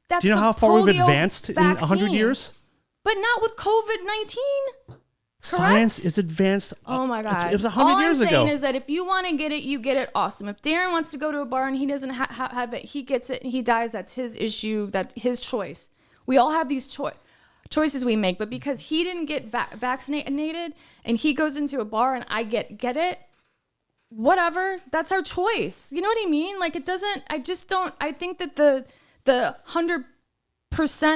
that's Do you know the how far we've polio advanced in 100 vaccine. years? But not with COVID-19. Science is advanced. Oh my God. It was 100 years All I'm saying ago. is that if you want to get it, you get it. Awesome. If Darren wants to go to a bar and he doesn't have it, he gets it and he dies. That's his issue. That's his choice. We all have these choices we make. But because he didn't get vaccinated and he goes into a bar and I get it, whatever, that's our choice. You know what I mean? Like it doesn't, I just don't, I think that the 100%,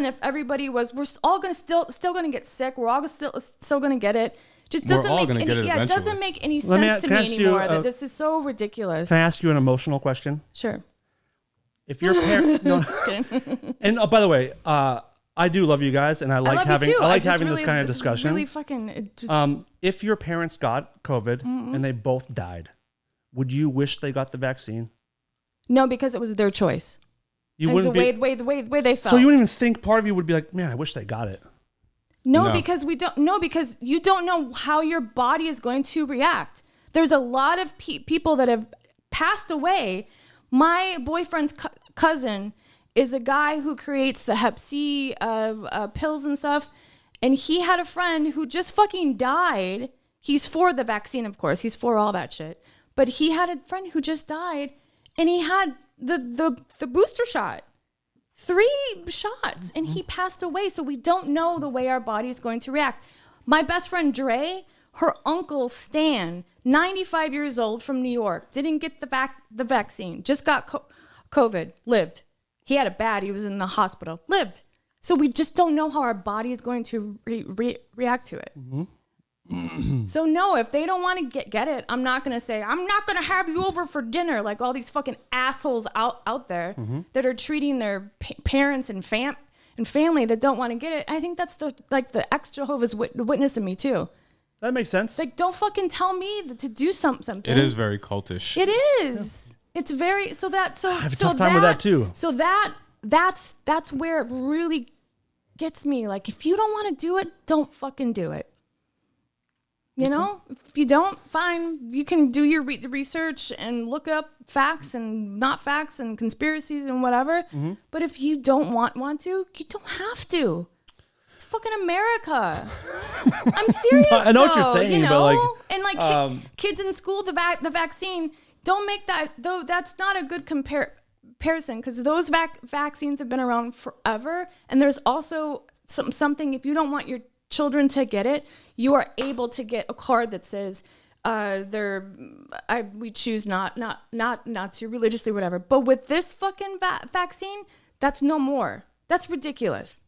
if everybody was, we're all going to still going to get sick. We're all still going to get it. Just We're doesn't all make gonna any, get it yeah, it eventually. doesn't make any Let me- sense to can I me ask you, anymore that this is so ridiculous. Can I ask you an emotional question? Sure. If your parent, no, Just kidding. and by the way, I do love you guys, and I like love having you too. I like just having this kind of it's discussion. Really fucking, it just, If your parents got COVID and they both died, would you wish they got the vaccine? no, because it was their choice. You It was wouldn't the be. way they felt. So you wouldn't even think part of you would be like, man, I wish they got it. No, No. because we don't. No, because you don't know how your body is going to react. There's a lot of people that have passed away. My boyfriend's cousin is a guy who creates the Hep C pills and stuff, and he had a friend who just fucking died. He's for the vaccine, of course. He's for all that shit. But he had a friend who just died, and he had the booster shot. 3 shots and he passed away. So we don't know the way our body is going to react. My best friend Dre, her uncle Stan, 95 years old from New York, didn't get the vaccine, just got COVID, lived. He had it bad. He was in the hospital, lived. So we just don't know how our body is going to react to it. So no, if they don't want to get it, I'm not going to say, I'm not going to have you over for dinner. Like all these fucking assholes out there that are treating their parents and family that don't want to get it. I think that's the ex-Jehovah's Witness in me too. That makes sense. Like, don't fucking tell me to do something. It is very cultish. It is. Yeah. It's very, I have a tough time with that too. So that's where it really gets me. Like, if you don't want to do it, don't fucking do it. You know, if you don't, fine. You can do your research and look up facts and not facts and conspiracies and whatever. But if you don't want to, you don't have to. It's fucking America. I'm serious. I know what you're though, saying, you know? but like, and like kids in school, the vaccine. Don't make that though. That's not a good comparison because those vaccines have been around forever, and there's also something. If you don't want your children to get it, you are able to get a card that says we choose not to religiously, whatever. But with this fucking vaccine, that's no more. That's ridiculous.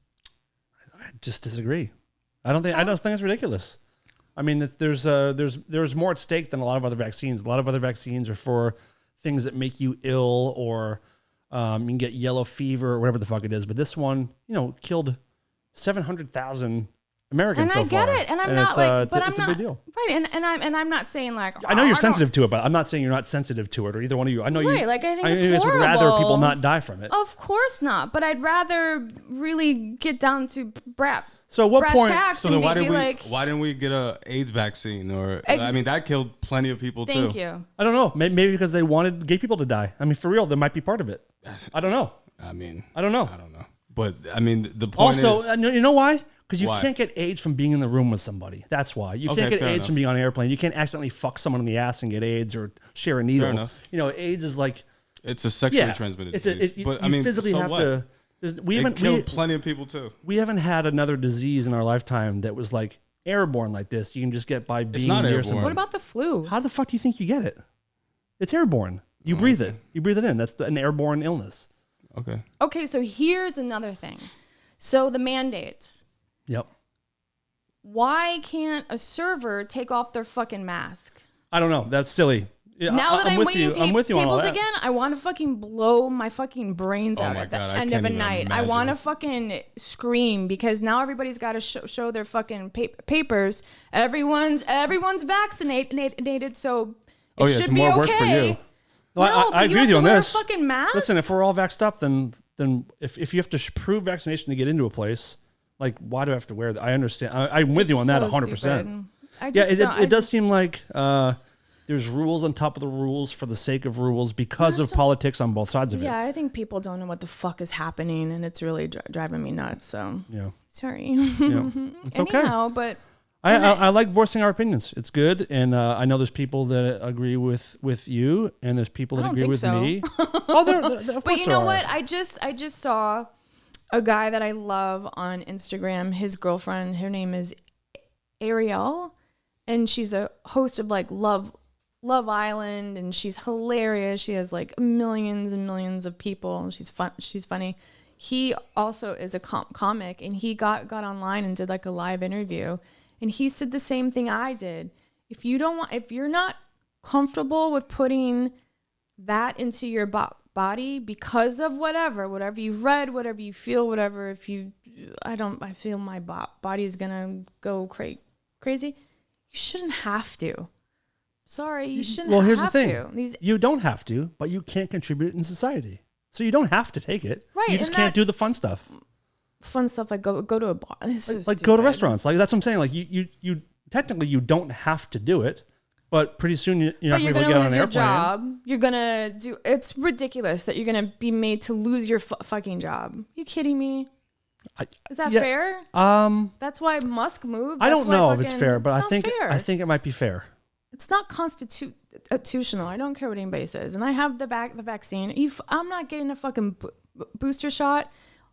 I just disagree. I don't think it's ridiculous. I mean, there's more at stake than a lot of other vaccines. A lot of other vaccines are for things that make you ill, or you can get yellow fever or whatever the fuck it is. But this one, killed 700,000 Americans so And I get far. it, and I'm not like, but I'm it's not a big deal. right. And I'm not saying like I know you're don't- sensitive to it, but I'm not saying you're not sensitive to it, or either one of you. I know you. Right, like, I think it's you guys would rather horrible. people not die from it. Of course not, but I'd rather really get down to So at what brass point? tacks So and then why be didn't we get a AIDS vaccine? Or I mean, that killed plenty of people too. Thank you. I don't know. Maybe because they wanted gay people to die. I mean, for real, that might be part of it. I don't know. I mean, I don't know. But I mean, the point Also, is, you know why? Because you Why? can't get AIDS from being in the room with somebody. That's why. You Okay, can't get fair AIDS enough. from being on an airplane. You can't accidentally fuck someone in the ass and get AIDS, or share a needle. enough. AIDS is like, it's a sexually yeah, transmitted it's disease. you I mean, physically so have what? to. We It killed plenty of people too. we haven't had another disease in our lifetime that was like airborne like this. You can just get by being not near airborne. somebody. What about the flu? How the fuck do you think you get it? It's airborne. You breathe it. You breathe it in. That's an airborne illness. Okay. Okay, so here's another thing. So the mandates. Yep. Why can't a server take off their fucking mask? I don't know. That's silly. Yeah, Now that I'm with waiting you. I'm with you on all tables that. again, I want to fucking blow my fucking brains out my at the God, I end of can't a even night. I imagine. want to fucking scream because now everybody's got to show their fucking papers. Everyone's vaccinated, so it Yeah, should it's be more okay. work for you. Well, No, I but agree with have you to on wear this. A fucking mask. Listen, if we're all vaxxed up, then if you have to prove vaccination to get into a place, like, why do I have to wear that? I understand. I'm with you on that So 100%. stupid. I Yeah, just don't- I it does just- seem like there's rules on top of the rules for the sake of rules because of politics on both sides of Yeah, it. I think people don't know what the fuck is happening, and it's really driving me nuts. So Yeah. sorry. Yeah. It's okay. Anyhow, but I like voicing our opinions. It's good, and I know there's people that agree with you, and there's people that I don't agree think with so. me. Oh, there, of But course you there know are. what? I just saw a guy that I love on Instagram. His girlfriend, her name is Ariel, and she's a host of like Love Island, and she's hilarious. She has like millions and millions of people. She's fun. She's funny. He also is a comic, and he got online and did like a live interview, and he said the same thing I did. If you're not comfortable with putting that into your body because of whatever you've read, whatever you feel, whatever, I feel my body is gonna go crazy. You shouldn't have to. Sorry, you shouldn't Well, here's have the thing. to. You don't have to, but you can't contribute in society. So you don't have to take it. Right, You just and can't that- do the fun stuff. Fun stuff like go to a bar. It's so Like go to stupid. restaurants. Like that's what I'm saying. Like you technically you don't have to do it, but pretty soon you're not But you're going to gonna get on lose an your airplane. job. You're gonna do. It's ridiculous that you're gonna be made to lose your fucking job. You kidding me? Is that yeah, fair? That's why Musk moved. I That's don't why know if it's fucking- fair, but it's not fair. I think it might be fair. It's not constitutional. I don't care what anybody says. And I have the vaccine. I'm not getting a fucking booster shot.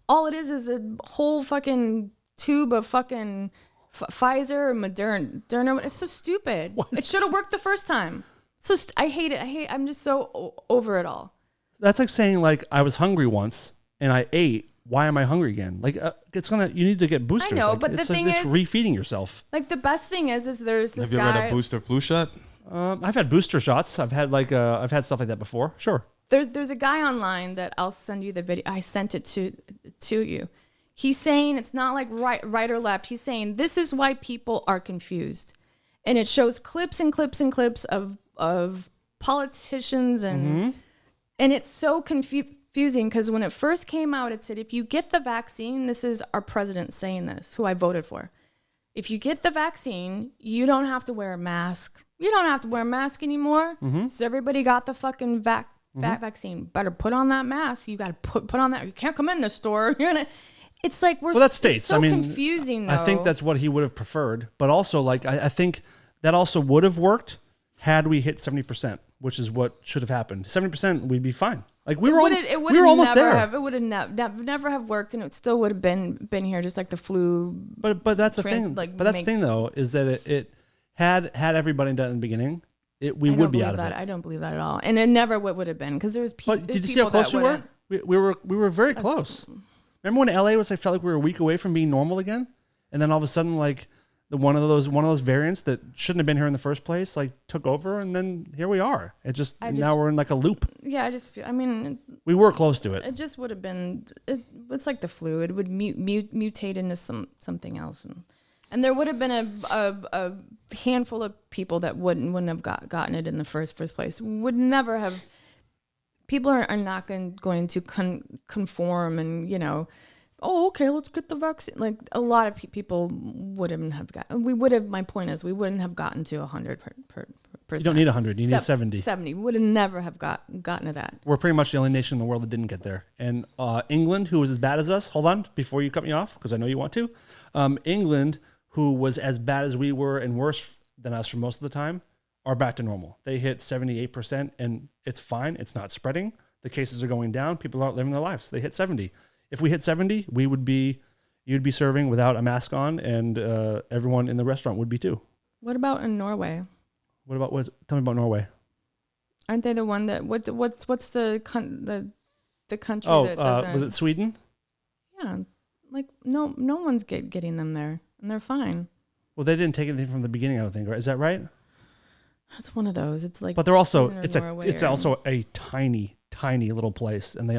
All it is a whole fucking tube of fucking Pfizer or Moderna. It's so stupid. It should have worked the first time. So I hate it. I'm just so over it all. That's like saying like I was hungry once and I ate. Why am I hungry again? Like you need to get boosters. I know, Like, but the it's thing it's is- refeeding yourself. Like the best thing is there's this Have you ever guy. had a booster flu shot? I've had booster shots. I've had I've had stuff like that before. Sure. There's a guy online that I'll send you the video. I sent it to you. He's saying it's not like right or left. He's saying this is why people are confused, and it shows clips and clips and clips of politicians and it's so confusing because when it first came out, it said if you get the vaccine, this is our president saying this, who I voted for. If you get the vaccine, you don't have to wear a mask. You don't have to wear a mask anymore. So everybody got the fucking vaccine. Better put on that mask. You got to put on that. You can't come in the store. You're gonna. It's like Well, that's states. It's so I mean, confusing. Though. I think that's what he would have preferred. But also, like, I think that also would have worked had we hit 70%, which is what should have happened. 70%, we'd be fine. Like we were almost there. It would have never have worked, and it still would have been here, just like the flu. But that's the thing. like, but that's the thing, though, is that it had everybody done in the beginning, we would be out of it. I don't believe that at all, and it never would have been because there's people. But did you see how close we were? We were very close. Remember when LA was? I felt like we were a week away from being normal again, and then all of a sudden, like one of those variants that shouldn't have been here in the first place, like took over, and then here we are. Now we're in like a loop. Yeah, I just feel. I mean, we were close to it. It just would have been. It's like the flu. It would mutate into something else, and there would have been a handful of people that wouldn't have gotten it in the first place. Would never have. People are not going to conform and, you know, oh, okay, let's get the vaccine. Like a lot of people wouldn't have gotten. My point is, we wouldn't have gotten to 100%. You don't need 100. You need 70. 70. We would have never have gotten to that. We're pretty much the only nation in the world that didn't get there. And England, who was as bad as us, hold on, before you cut me off, because I know you want to. England, who was as bad as we were and worse than us for most of the time, are back to normal. They hit 78%, and it's fine. It's not spreading. The cases are going down. People aren't living their lives. They hit 70. If we hit 70, you'd be serving without a mask on, and everyone in the restaurant would be too. What about in Norway? Tell me about Norway. Aren't they the one that what's the country that doesn't? Was it Sweden? Yeah, like no one's getting them there, and they're fine. Well, they didn't take anything from the beginning, I don't think, right? Is that right? That's one of those. It's like, but they're also it's also a tiny little place, and they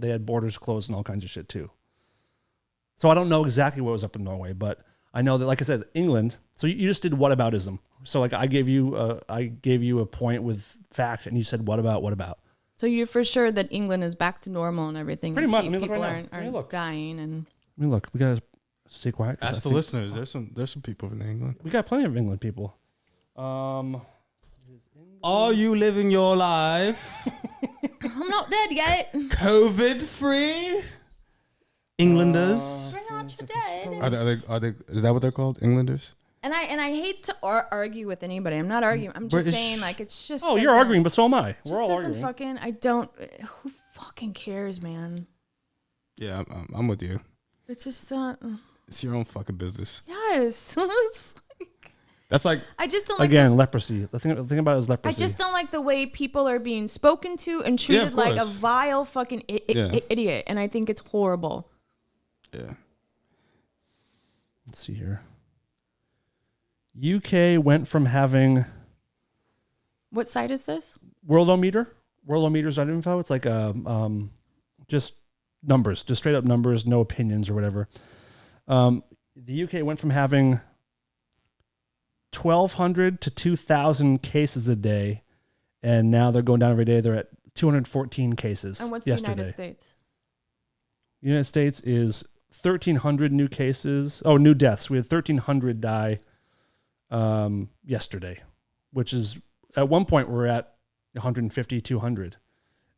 had borders closed and all kinds of shit too. So I don't know exactly what was up in Norway, but I know that, like I said, England. So you just did whataboutism. So like I gave you a point with fact, and you said what about. So you're for sure that England is back to normal and everything. Pretty much. People aren't dying and. I mean, look, we gotta stay quiet. Ask the listeners. There's some people in England. We got plenty of England people. Are you living your life? I'm not dead yet. COVID free? Englanders? Bring out your dead. Are they? Is that what they're called? Englanders? And I hate to argue with anybody. I'm not arguing. I'm just saying, like, it's just. Oh, you're arguing, but so am I. We're all arguing. I don't. Who fucking cares, man? Yeah, I'm with you. It's just. It's your own fucking business. Yes. That's like. I just don't like. Again, leprosy. The thing about it is leprosy. I just don't like the way people are being spoken to and treated like a vile fucking idiot. And I think it's horrible. Yeah. Let's see here. UK went from having. What site is this? Worldometer. Worldometers.info. It's like just numbers, just straight up numbers, no opinions or whatever. The UK went from having 1,200 to 2,000 cases a day, and now they're going down every day. They're at 214 cases. And what's yesterday. the United States? The United States is 1,300 new cases. Oh, new deaths. We had 1,300 die yesterday, which is at one point we're at 150, 200.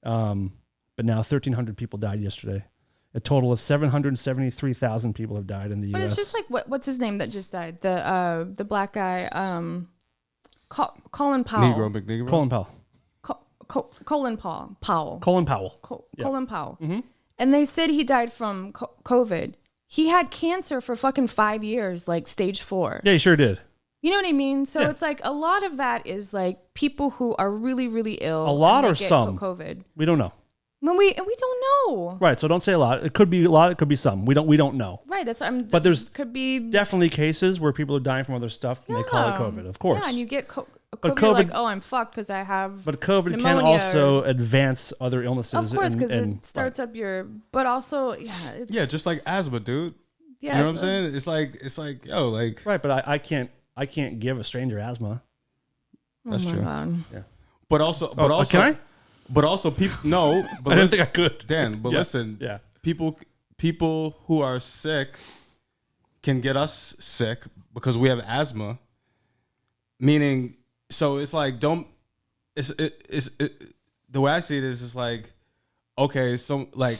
But now 1,300 people died yesterday. A total of 773,000 people have died in the U.S. But it's just like what's his name that just died? The black guy, Colin Powell. Negro. Colin Powell. Colin Powell. Colin Powell. Colin Powell. Mm-hmm. And they said he died from COVID. He had cancer for fucking 5 years, like stage 4. Yeah, he sure did. You know what I mean? So it's like a lot of that is like people who are really, really ill. A lot or some? COVID. We don't know. When we don't know. Right, so don't say a lot. It could be a lot. It could be some. We don't know. Right, but there's could be definitely cases where people are dying from other stuff and they call it COVID. Of course. Yeah, and you get COVID. COVID, you're like, oh, I'm fucked because I have. But COVID pneumonia can also advance other illnesses. Of course, because it starts up your. But also, yeah, just like asthma, dude. Yeah, you know what I'm saying? It's like yo, like. Right, but I can't give a stranger asthma. That's true. God. Yeah. But also, can I? But also, people no. But I didn't think I could, Dan. But listen, people who are sick can get us sick because we have asthma. Meaning, so it's like it's the way I see it is it's like, okay, so like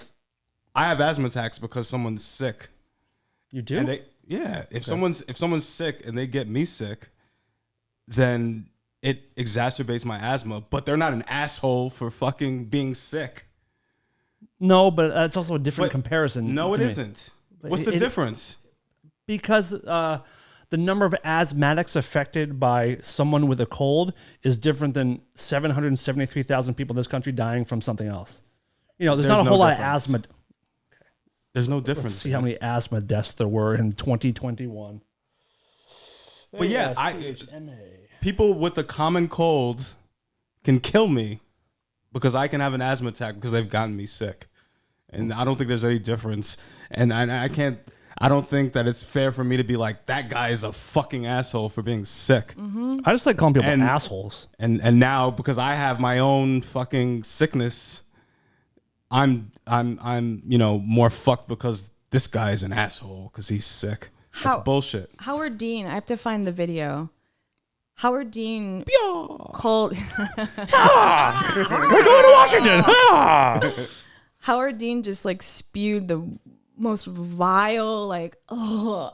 I have asthma attacks because someone's sick. You do? And if someone's sick and they get me sick, then it exacerbates my asthma, but they're not an asshole for fucking being sick. No, but it's also a different comparison. No, it isn't. What's the difference? Because the number of asthmatics affected by someone with a cold is different than 773,000 people in this country dying from something else. You know, there's not a whole lot of asthma. There's no difference. Let's see how many asthma deaths there were in 2021. But yeah, people with the common cold can kill me because I can have an asthma attack because they've gotten me sick. And I don't think there's any difference. And I don't think that it's fair for me to be like, that guy is a fucking asshole for being sick. I just like calling people assholes. And now because I have my own fucking sickness, I'm more fucked because this guy's an asshole because he's sick. That's bullshit. Howard Dean, I have to find the video. Howard Dean called. We're going to Washington. Howard Dean just like spewed the most vile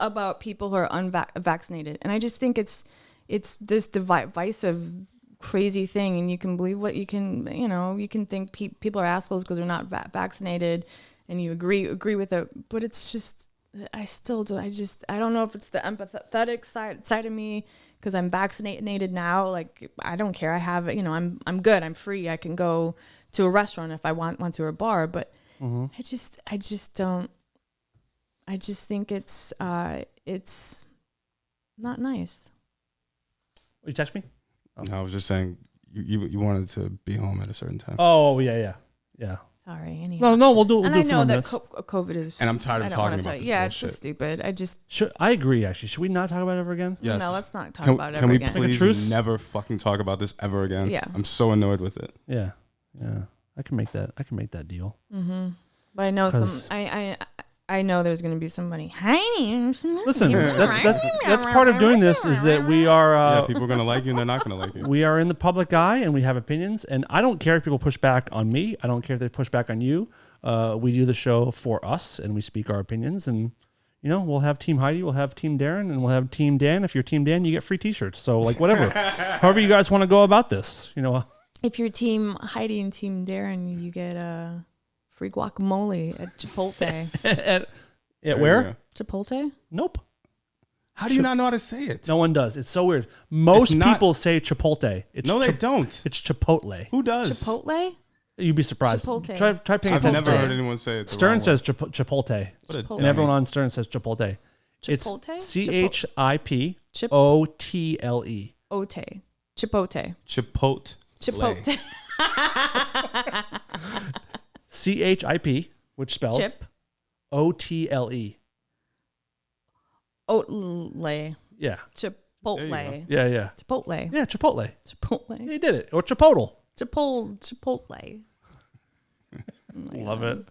about people who are unvaccinated, and I just think it's this divisive, crazy thing, and you can believe what you can. You can think people are assholes because they're not vaccinated, and you agree with it, but it's just. I don't know if it's the empathetic side of me because I'm vaccinated now. Like, I don't care. I have it. I'm good. I'm free. I can go to a restaurant if I want to, or a bar. But I just don't. I just think it's not nice. You text me? No, I was just saying you wanted to be home at a certain time. Oh yeah. Sorry. Anyhow. No, we'll do. And do I know that minutes. COVID is. And I'm tired of talking about this. Yeah, it's bullshit. just stupid. I agree. Actually, should we not talk about it ever again? Yes. No, let's not talk about it ever again. Can we please never fucking talk about this ever again? Yeah. I'm so annoyed with it. Yeah. I can make that deal. Mm-hmm. But I know I know there's going to be somebody hiding. Listen, that's part of doing this is that we are. People are going to like you and they're not going to like you. We are in the public eye and we have opinions, and I don't care if people push back on me. I don't care if they push back on you. We do the show for us, and we speak our opinions, and we'll have Team Heidi, we'll have Team Darren, and we'll have Team Dan. If you're Team Dan, you get free T-shirts. So whatever, however you guys want to go about this, If you're Team Heidi and Team Darren, you get free guacamole at Chipotle. at where? Chipotle? Nope. How do you not know how to say it? No one does. It's so weird. Most people say Chipotle. They don't. It's Chipotle. Who does? Chipotle? You'd be surprised. Chipotle. Try paying I've attention. never heard anyone say it. Stern says Chipotle. And everyone on Stern says Chipotle. Chipotle? It's CHIPOTLE. Ote. Chipotle. Chipotle. Chipotle. CHIP, which spells Chip. OTLE. Oatley. Yeah. Chipotle. Yeah. Chipotle. Yeah, Chipotle. Chipotle. You did it. Or Chipotle. Chipotle. Love it.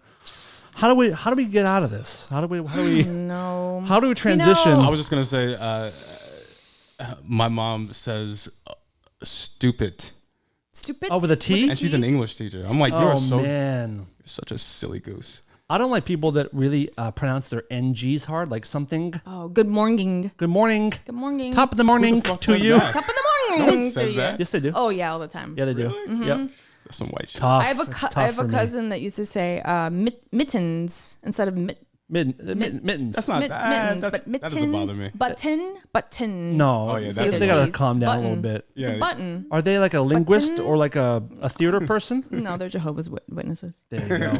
How do we get out of this? How do we No. How do we transition? I was just going to say my mom says stupid. Stupid. Oh, with a T? And she's an English teacher. I'm like, you're man. You're such a silly goose. I don't like people that really pronounce their NGs hard, like something. Oh, good morning. Good morning. Good morning. Top of the morning to you. Top of the morning. No one says that. Yes, they do. Oh, yeah, all the time. Yeah, they do. Really? Mm-hmm. Yep. That's some white shit. Tough. I have a for me. cousin that used to say mittens instead of mittens. That's not bad. mittens, but that doesn't bother me. Button. No. Oh, yeah, they that's gotta T's. calm down Button. a little bit. It's a button. Are they like a linguist Button? or like a theater person? No, they're Jehovah's Witnesses. There you go.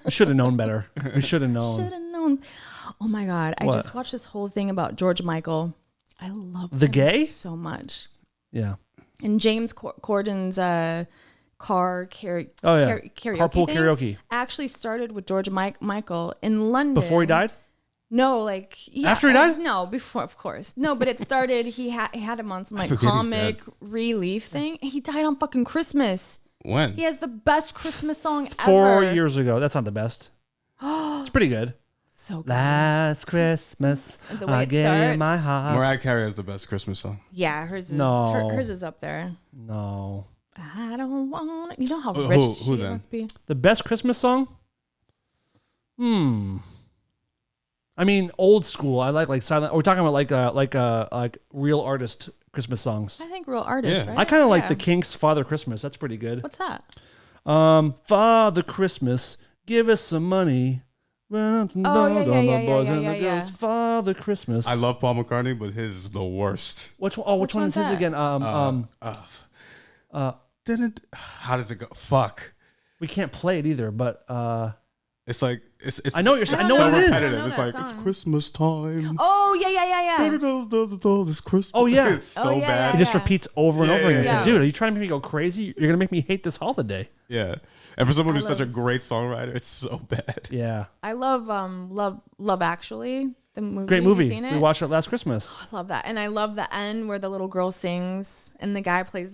We should have known better. We should have known. Should have known. Oh my God. I just watched this whole thing about George Michael. I love The gay? so much. Yeah. And James Corden's car karaoke Carpool thing karaoke. actually started with George Michael in London. Before he died? No, After he died? No, before, of course. No, but it started. He had him on some forget he's comic dead. relief thing. He died on fucking Christmas. When? He has the best Christmas song 4 ever. years ago. That's not the best. It's pretty good. So good. Last Christmas, The way I it gave starts. my heart. Mariah Carey has the best Christmas song. Yeah, hers is No. hers is up there. No. I don't want it. You know how Who- rich who she then? must be. The best Christmas song? I mean, old school. I like silent. We're talking about like real artist Christmas songs. I think real artists, Yeah. right? I kind of like Yeah. the Kinks' Father Christmas. That's pretty good. What's that? Father Christmas, give us some money. yeah. Father Christmas. I love Paul McCartney, but his is the worst. Which one is one's his that? again? How does it go? Fuck. We can't play it either, but It's like it's. I know what you're saying. I know so what it is. repetitive. I know It's that like it's song. Christmas time. Oh yeah. yeah. This Christmas. Oh, yeah. It's so Oh, yeah, bad. He just Yeah. repeats over and over again. It's yeah. like, dude, are you trying to make me go crazy? You're going to make me hate this holiday. Yeah. And for someone who's such a love- great songwriter, it's so bad. Yeah. I love Love Actually, the movie. Great Have you movie. seen it? We watched it last Christmas. I love that, and I love the end where the little girl sings and the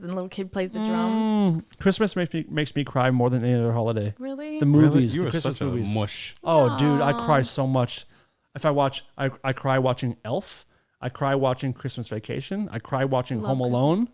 little kid plays the drums. Christmas makes me cry more than any other holiday. Really? The movies, You the are Christmas such movies. a mush. Oh, dude, I cry so much. If I watch, I cry watching Elf. I cry watching Christmas Vacation. I cry watching Home Alone.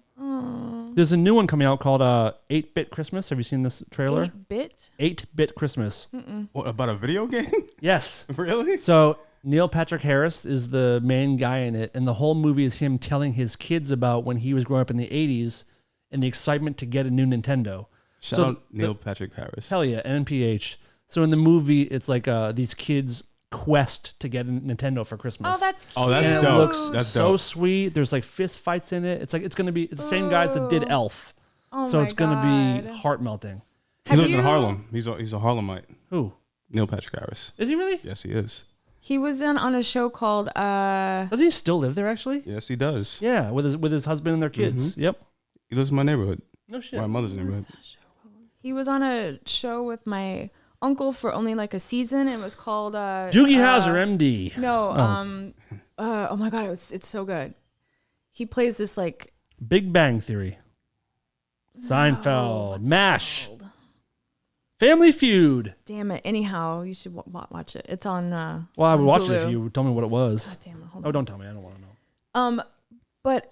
There's a new one coming out called 8-Bit Christmas. Have you seen this trailer? 8-bit? 8-Bit Christmas. What, about a video game? Yes. Really? So Neil Patrick Harris is the main guy in it, and the whole movie is him telling his kids about when he was growing up in the 80s and the excitement to get a new Nintendo. Shout out Neil Patrick Harris. Hell yeah, NPH. So in the movie, it's like these kids' quest to get a Nintendo for Christmas. Oh, that's cute. Oh, that's And it dope. looks That's so dope. sweet. There's like fist fights in it. It's like it's the same guys that did Elf. Oh So my it's gonna God. be heart melting. He lives in you- Harlem. He's a Harlemite. Who? Neil Patrick Harris. Is he really? Yes, he is. He was on a show called Doesn't he still live there actually? Yes, he does. Yeah, with his husband and their kids. Yep. He lives in my neighborhood. No shit. My mother's neighborhood. he was on a show with my uncle for only like a season. It was called Doogie Howser, MD. No, oh my God, it's so good. He plays this like Big Bang Theory. Seinfeld. what's it MASH. called? Family Feud. Damn it. Anyhow, you should watch it. It's on Well, I would on watch it Hulu. if you told me what it was. God damn it. Hold Oh, on. don't tell me. I don't want to know. But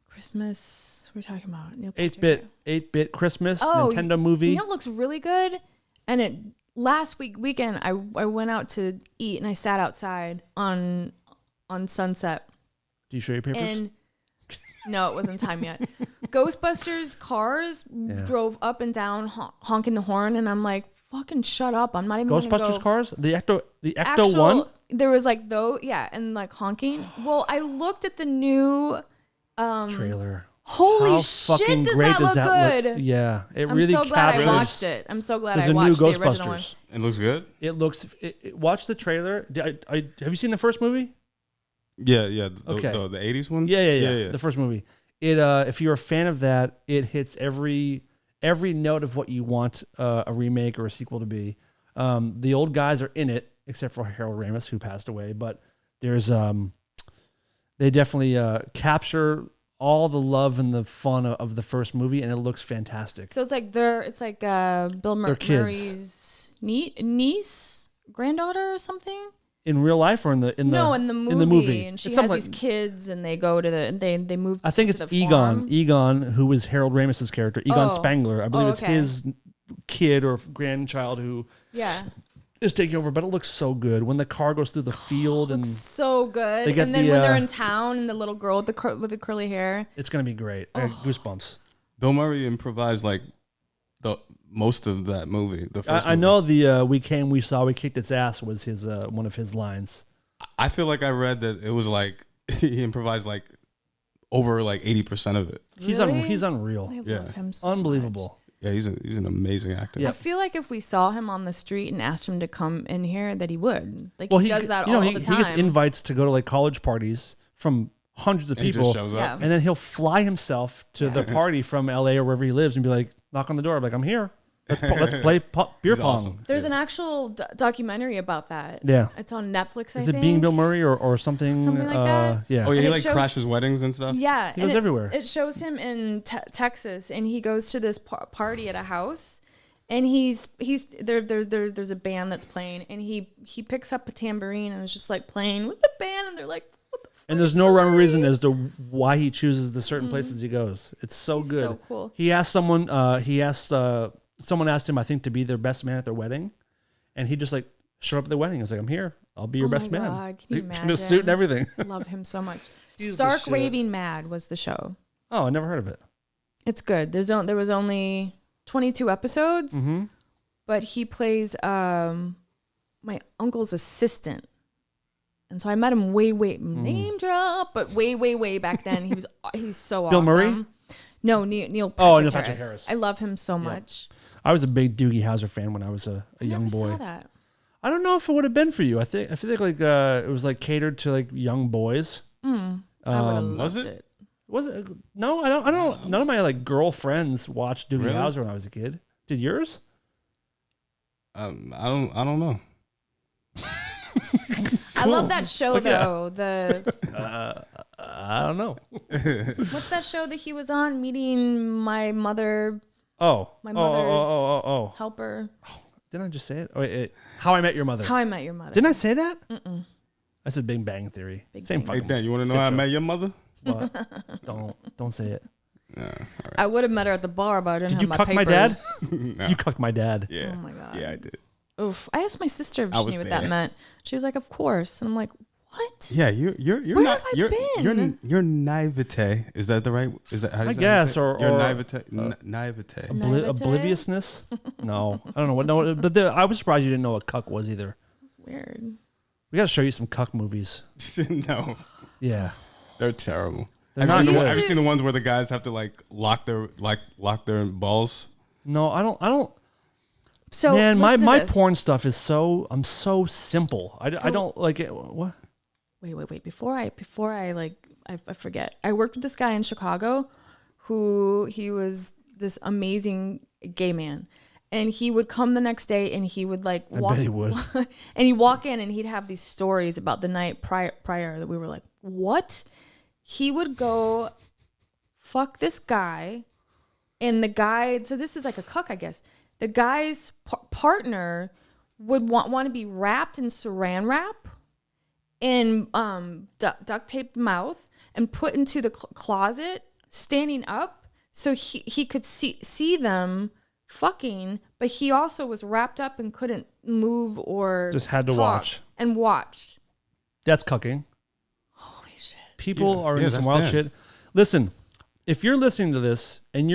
Christmas, we're talking about Neil Patrick. 8-bit Christmas Oh, Nintendo movie. You know, it looks really good. And it last weekend, I went out to eat and I sat outside on Sunset. Do you show your papers? And no, it wasn't time yet. Ghostbusters cars drove up and down honking the horn, and I'm like, "Fucking shut up! I'm not even gonna Ghostbusters go." cars? The Ecto Actual, one? There was like and like honking. Well, I looked at the new Trailer. Holy How shit! fucking Does great that does look that good? look? Yeah, it I'm really so glad captures. I watched it. I'm so glad There's I a new watched the original one. Ghostbusters. It looks good. It looks. Watch the trailer. Have you seen the first movie? Yeah. Okay. The 80s one? Yeah. The first movie. It if you're a fan of that, it hits every note of what you want a remake or a sequel to be. The old guys are in it, except for Harold Ramis, who passed away. But there's they definitely capture all the love and the fun of the first movie, and it looks fantastic. So it's like Bill They're kids. Murray's niece, granddaughter, or something. In real life or in the No, in the movie. In the movie, And she It's has something these kids, and they go to they move. I think to it's the Egon. farm. Egon, who is Harold Ramis's character, Egon Oh. Spangler. I believe Oh, it's okay. his kid or grandchild who Yeah, is taking over. But it looks so good when the car goes through the field, and so good. They get And then the, when they're in town, and the little girl with the curly hair. it's gonna be great. I got goosebumps. Bill Murray improvised like the most of that movie. The first I movie. know the we came, we saw, we kicked its ass was his one of his lines. I feel like I read that it was like he improvised like over like 80% of it. He's Really? he's unreal, I Yeah. love him so unbelievable. Yeah, he's an amazing actor. Yeah. I feel like if we saw him on the street and asked him to come in here, that he would. Like Well, he does that all the time. He gets invites to go to like college parties from hundreds of And he people, just shows Yeah. up. and then he'll fly himself to the party from LA or wherever he lives and be like, knock on the door, I'm like, I'm here. Let's play beer He's pong. awesome. There's an actual documentary about that. Yeah. It's on Netflix, I Is think. it Being Bill Murray or something? Something like that? Yeah. Oh yeah, And he it like shows- crashes weddings and stuff. Yeah. He and goes everywhere. It shows him in Texas, and he goes to this party at a house, and he's there's a band that's playing, and he picks up a tambourine and is just like playing with the band, and they're like, what the fuck? And there's no rhyme or reason as to why he chooses the certain places he goes. It's so He's good. so cool. He asked someone. Someone asked him, I think, to be their best man at their wedding, and he just like showed up at the wedding. He was like, I'm here. I'll be your Oh best my man. God, can you In a suit and imagine? everything. I love him so much. He's the Stark shit. Raving Mad was the show. Oh, I never heard of it. It's good. There was only 22 episodes, Mm-hmm. but he plays my uncle's assistant. And so I met him name drop, but way back then. He's so Bill awesome. Murray? No, Neil Patrick Neil Harris. Patrick Harris. I love him so much. I was a big Doogie Howser fan when I was a young I never boy. saw that. I don't know if it would have been for you. I feel like it was like catered to like young boys. I would have was loved it? it. Was it? No, I don't. None of my like girlfriends watched Doogie Really? Howser when I was a kid. Did yours? I don't know. I love that show though. The I don't know. what's that show that he was on? Meeting my mother, Oh, my mother's oh. helper. Didn't I just say it? Oh, wait. How I Met Your Mother. How I Met Your Mother. Didn't I say that? I said Big Bang Theory. Same Bang fucking. Hey Dan, you want to know how I met your mother? What? Don't say it. I would have met her at the bar, but I didn't Did have you my cuck papers. my dad? No. You cucked my dad. Yeah. Oh my God. Yeah, I did. Oof. I asked my sister if I she was knew what there. that meant. She was like, "Of course." And I'm like, "What?" Yeah, you're Where not. have I You're been? you're naivete. Is that the right? Is that how I does that guess, say it? or You're or- naivete. Naivete. Naivete? Obliviousness? No, I don't know what. No, but I was surprised you didn't know what cuck was either. It's weird. We got to show you some cuck movies. No, Yeah, they're terrible. They're Have not you, good. have you seen the ones where the guys have to like lock their balls? no, I don't. So Man, listen to my this. porn stuff is I'm so simple. I So- don't like it. What? Wait. Before I like, I forget. I worked with this guy in Chicago, who he was this amazing gay man, and he would come the next day and he would like walk. bet he would. And he'd walk in and he'd have these stories about the night prior that we were like, what? He would go fuck this guy, and the guy. So this is like a cuck, I guess. The guy's partner would want to be wrapped in saran wrap and duct tape mouth and put into the closet standing up so he could see them fucking, but he also was wrapped up and couldn't move or Just had to talk watch. and watched. That's cucking. Holy shit. People are into some that's wild them. shit. Listen, if you're listening to this and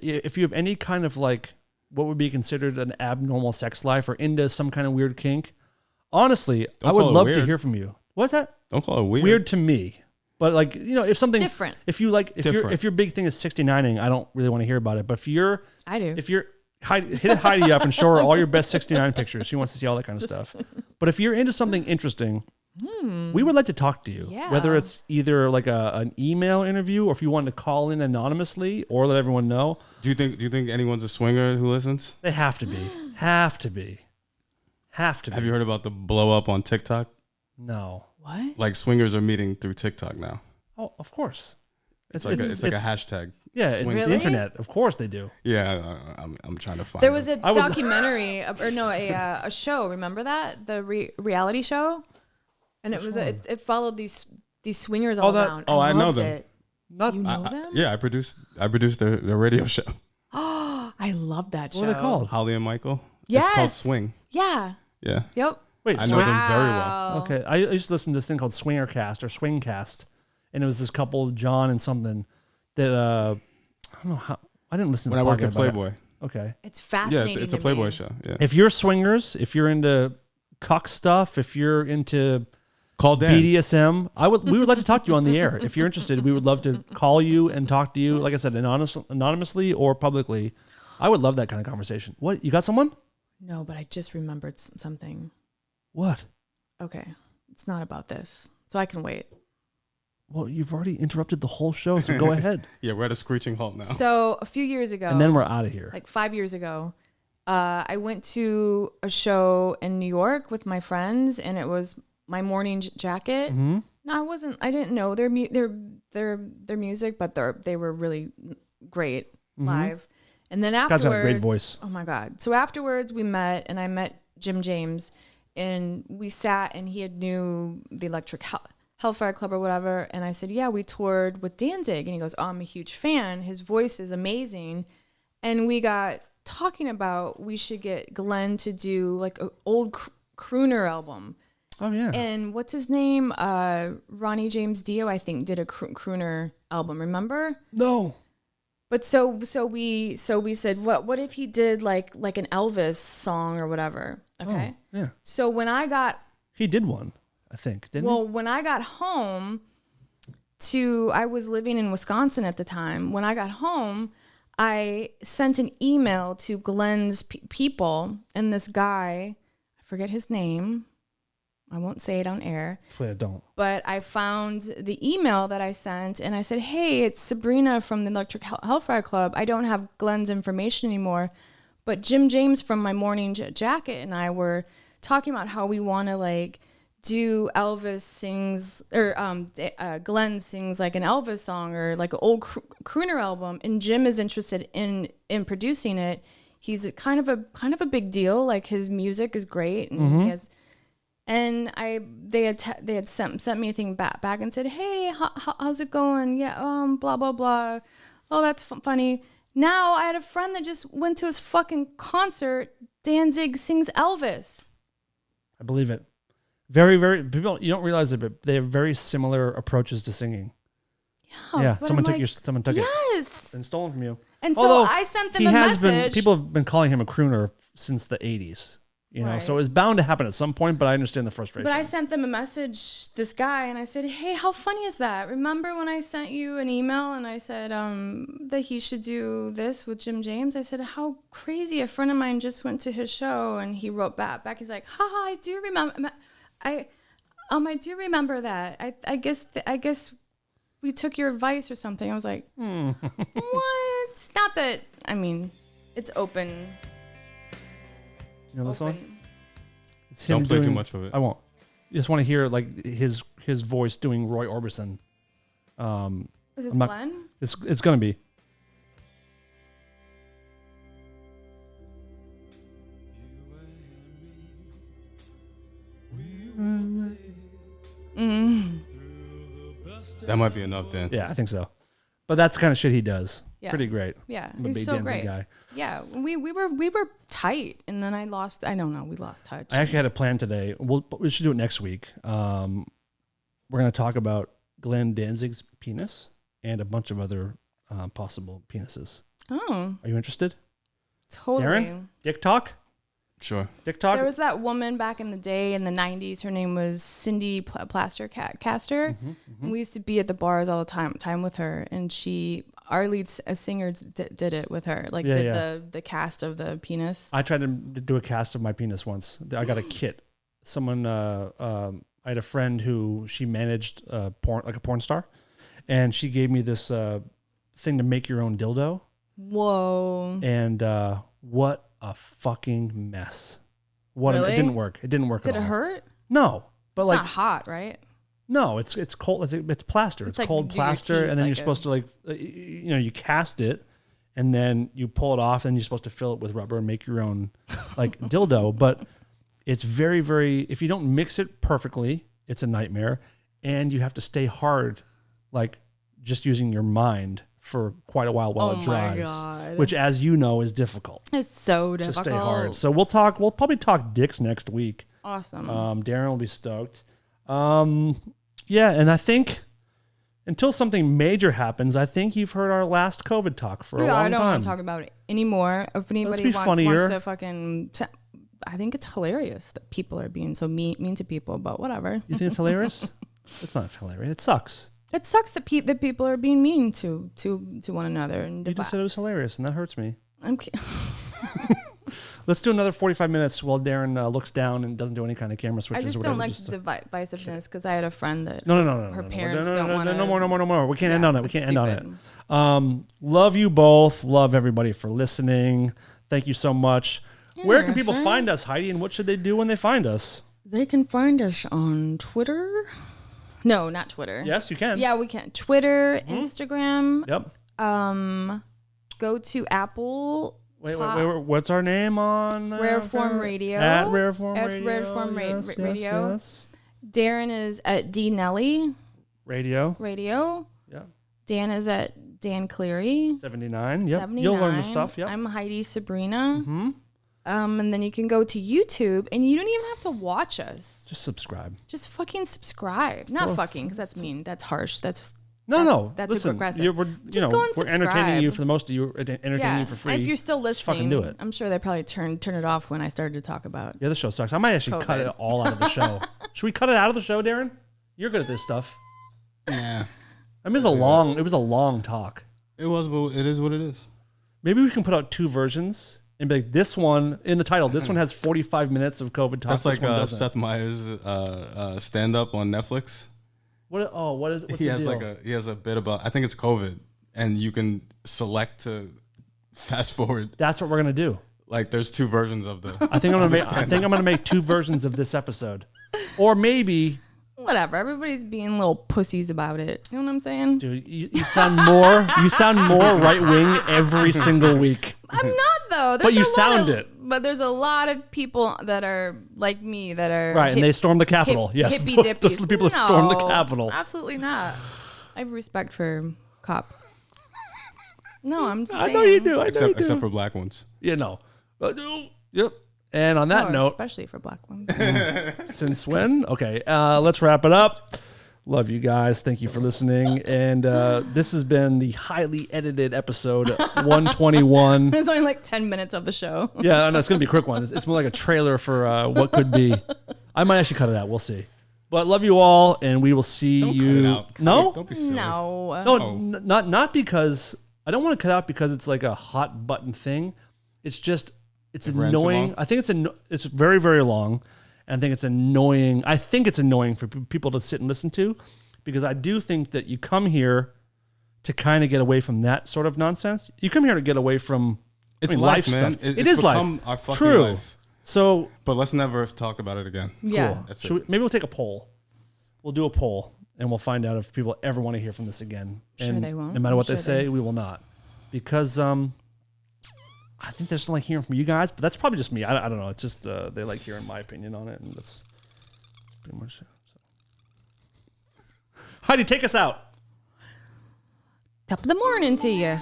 if you have any kind of like what would be considered an abnormal sex life or into some kind of weird kink, honestly, Don't I would call it love to weird. hear from you. What's that? Don't call it weird. Weird to me. But like, if something Different. if you like, Different. if your big thing is 69ing, I don't really want to hear about it. But if you're hit Heidi up and show her all your best 69 pictures. She wants to see all that kind of stuff. But if you're into something interesting, we would like to talk to you. Yeah. Whether it's either like an email interview or if you want to call in anonymously or let everyone know. Do you think anyone's a swinger who listens? They have to be. Have to be. Have to be. Have you heard about the blow up on TikTok? No. What? Like swingers are meeting through TikTok now. Oh, of course. It's like a hashtag. Yeah, it's Swing- the Really? internet. Of course they do. Yeah, I'm trying to find. There was it. a documentary, or no, a show. Remember that the reality show, and it was it followed these swingers all that- around. I know loved them. It. Not You know them? Yeah, I produced their radio show. I love that show. what are they called? Holly and Michael. Yes. It's called Swing. Yeah. Yeah. Yep. Wait, I know them very well. Wow. Okay, I used to listen to this thing called Swingercast or Swingcast, and it was this couple, John and something, that I don't know how. I didn't listen When to I the worked at podcast, but Playboy. Okay, It's Yeah, fascinating. it's a to Playboy me. show. Yeah. if you're swingers, if you're into cuck stuff, if you're into Call Dan. BDSM, we would like to talk to you on the air. If you're interested, we would love to call you and talk to you. Like I said, anonymously or publicly. I would love that kind of conversation. What, you got someone? No, but I just remembered something. What? Okay, it's not about this, so I can wait. Well, you've already interrupted the whole show, so go ahead. Yeah, we're at a screeching halt now. So a few years ago, And then we're out of here. like 5 years ago, I went to a show in New York with my friends, and it was my morning jacket. Mm-hmm. No, I didn't know their music, but they were really great live. And then Mm-hmm. Guys afterwards, got a great voice. Oh my god! So afterwards, we met, and I met Jim James, and we sat, and he had knew the Electric Hellfire Club or whatever, and I said, yeah, we toured with Danzig, and he goes, oh, I'm a huge fan. His voice is amazing, and we got talking about we should get Glenn to do like an old crooner album. Oh, yeah. And what's his name? Ronnie James Dio, I think, did a crooner album. Remember? No. But so we said, what if he did like an Elvis song or whatever? Okay. Oh, yeah. So when I got He did one, I think, didn't well, when I got home I was living in Wisconsin at the time. When I got home, I sent an email to Glenn's people, and this guy, I forget his name. I won't say it on air. Please don't. But I found the email that I sent, and I said, hey, it's Sabrina from the Electric Hellfire Club. I don't have Glenn's information anymore, but Jim James from My Morning Jacket and I were talking about how we want to like do Elvis sings, or Glenn sings like an Elvis song or like an old crooner album, and Jim is interested in producing it. He's kind of a big deal. Like his music is great, and he has. And they had sent me a thing back and said, hey, how's it going? Yeah, blah, blah, blah. Oh, that's funny. Now I had a friend that just went to his fucking concert. Danzig sings Elvis. I believe it. Very, very, people, you don't realize it, but they have very similar approaches to singing. Yeah, someone took it. Yes. And stolen from you. And so I sent them a message. People have been calling him a crooner since the 80s. You know, right. So it's bound to happen at some point, but I understand the frustration. But I sent them a message, this guy, and I said, hey, how funny is that? Remember when I sent you an email and I said that he should do this with Jim James? I said, how crazy. A friend of mine just went to his show, and he wrote back. He's like, haha, I do remember. I do remember that. I guess we took your advice or something. I was like, what? Not that, I mean, it's open. You know this song? Don't play too much of it. I won't. You just want to hear like his voice doing Roy Orbison. Is this Glenn? It's gonna be. That might be enough, Dan. Yeah, I think so. But that's the kind of shit he does. Yeah. Pretty great. Yeah, I'm a he's big so Danzig great. guy. Yeah, we were tight, and then I lost touch. I actually had a plan today. We should do it next week. We're going to talk about Glenn Danzig's penis and a bunch of other possible penises. Oh. Are you interested? Totally. Darren? Dick talk? Sure. Dick talk? There was that woman back in the day in the 90s. Her name was Cindy Plaster Caster. And we used to be at the bars all the time with her. And our lead singer did it with her. Like the cast of the penis. I tried to do a cast of my penis once. I got a kit. Someone, I had a friend who she managed porn, like a porn star. And she gave me this thing to make your own dildo. Whoa. And what a fucking mess. Really? It didn't work. It didn't work at all. Did it hurt? No. But it's like not hot, right? No, it's cold. It's plaster. It's like cold plaster, and then you're supposed to you cast it, and then you pull it off, and you're supposed to fill it with rubber and make your own like dildo. But it's very, very. If you don't mix it perfectly, it's a nightmare, and you have to stay hard, like just using your mind for quite a while it dries. My God. Which, as you know, is difficult. It's so difficult. To stay hard. So we'll probably talk dicks next week. Awesome. Darren will be stoked. Yeah, and I think until something major happens, I think you've heard our last COVID talk for a long time. I don't want to talk about it anymore. If anybody wants to fucking... I think it's hilarious that people are being so mean to people, but whatever. You think it's hilarious? It's not hilarious. It sucks. It sucks that people are being mean to one another. And you just said it was hilarious, and that hurts me. I'm kidding. Let's do another 45 minutes while Darren looks down and doesn't do any kind of camera switches. I just don't like the divisiveness because I had a friend that no. Her parents don't want to. No more. We can't end on it. We can't end on it. Love you both. Love everybody for listening. Thank you so much. Yeah, where can people find us, Heidi, and what should they do when they find us? They can find us on Twitter. No, not Twitter. Yes, you can. Yeah, we can. Twitter, Instagram. Yep. Go to Apple. Wait. What's our name on Rare Form Radio? At Rare Form Radio. Rare Form Radio. Yes. Darren is at D Nelly Radio. Yeah. Dan is at Dan Cleary. 79. Yep. 79. You'll learn the stuff. Yep. I'm Heidi Sabrina. And then you can go to YouTube, and you don't even have to watch us. Just subscribe. Just fucking subscribe. Not fucking, because that's mean. That's harsh. That's no. That's listen, aggressive. We're entertaining you for the most of you. Entertaining you for free. And if you're still listening, fucking do it. I'm sure they probably turned it off when I started to talk about. Yeah, the show sucks. I might actually cut it all out of the show. Should we cut it out of the show, Darren? You're good at this stuff. Yeah. I mean, it was a long talk. It was, but it is what it is. Maybe we can put out two versions. and be like, this one in the title, this one has 45 minutes of COVID talk. That's this like one doesn't. Seth Meyers' stand-up on Netflix. What? Oh, what's He the has deal? he has a bit about, I think it's COVID, and you can select to fast forward. That's what we're gonna do. Like there's two versions of the. I think I'm gonna make two versions of this episode, or maybe. Whatever. Everybody's being little pussies about it. You know what I'm saying? Dude, you sound more right wing every single week. I'm not though. But you There's a lot sound of- it. But there's a lot of people that are like me that are Right, and they stormed the Capitol. Yes, hippy those dippies. are the people that stormed the Capitol. Absolutely not. I have respect for cops. No, I'm just I saying. know you do. Except for black ones. You know. Yep. And on that Oh, note, especially for black ones. since when? Okay, let's wrap it up. Love you guys. Thank you for listening. And this has been the highly edited episode 121. There's only like 10 minutes of the show. Yeah, no, it's going to be a quick one. It's more like a trailer for what could be. I might actually cut it out. We'll see. But love you all, and we will see Don't you. cut it out. No? Don't be silly. No. No, not because I don't want to cut out because it's like a hot button thing. It's just it's ran too annoying. long? I think it's very very long, and I think it's annoying. I think it's annoying for people to sit and listen to, because I do think that you come here to kind of get away from that sort of nonsense. You come here to get away from It's life life, man. stuff. It's It is life. become our fucking True. life. So But let's never talk about it again. Yeah. cool. That's Should we, maybe we'll take a poll. We'll do a poll, and we'll find out if people ever want to hear from this again. Sure And they won't. No matter what I'm they sure say, they- we will not, because I think they just don't like hearing from you guys. But that's probably just me. I don't know. It's just they like hearing my opinion on it, and that's pretty much it. So. Heidi, take us out. Top of the morning to you.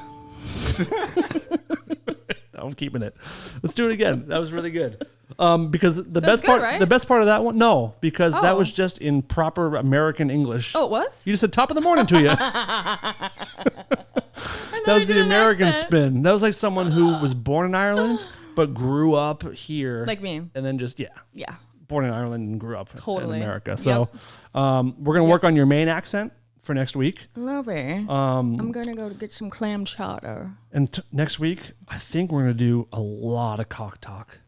I'm keeping it. Let's do it again. That was really good. Because the best good, part, right? the best part of that one, no, because that Oh. was just in proper American English. Oh, it was? You just said top of the morning to you. That was I the did an American accent. spin. That was like someone who was born in Ireland but grew up here, Like me. and then just Yeah. born in Ireland and grew up Totally. in America. So we're gonna work on your main accent for next week, Love it. I'm going to go get some clam chowder. and next week I think we're gonna do a lot of cock talk.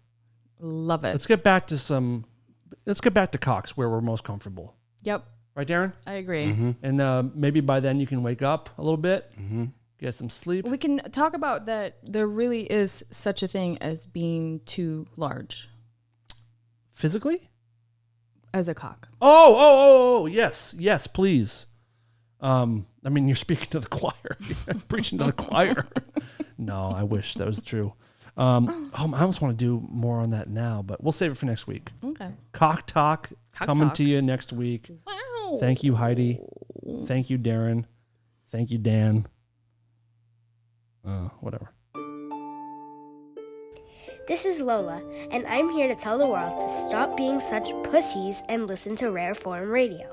Love it. Let's get back to cocks where we're most comfortable, Yep. right, Darren? I agree. Mm-hmm. And maybe by then you can wake up a little bit, get some sleep. We can talk about that. There really is such a thing as being too large Physically? as a cock. Oh, yes, please. I mean, you're speaking to the choir, You're preaching to the choir. No, I wish that was true. I almost want to do more on that now, but we'll save it for next week. Okay. Cock talk coming talk. to you next week. Wow. Thank you, Heidi. Thank you, Darren. Thank you, Dan. Whatever. This is Lola, and I'm here to tell the world to stop being such pussies and listen to Rare Form Radio.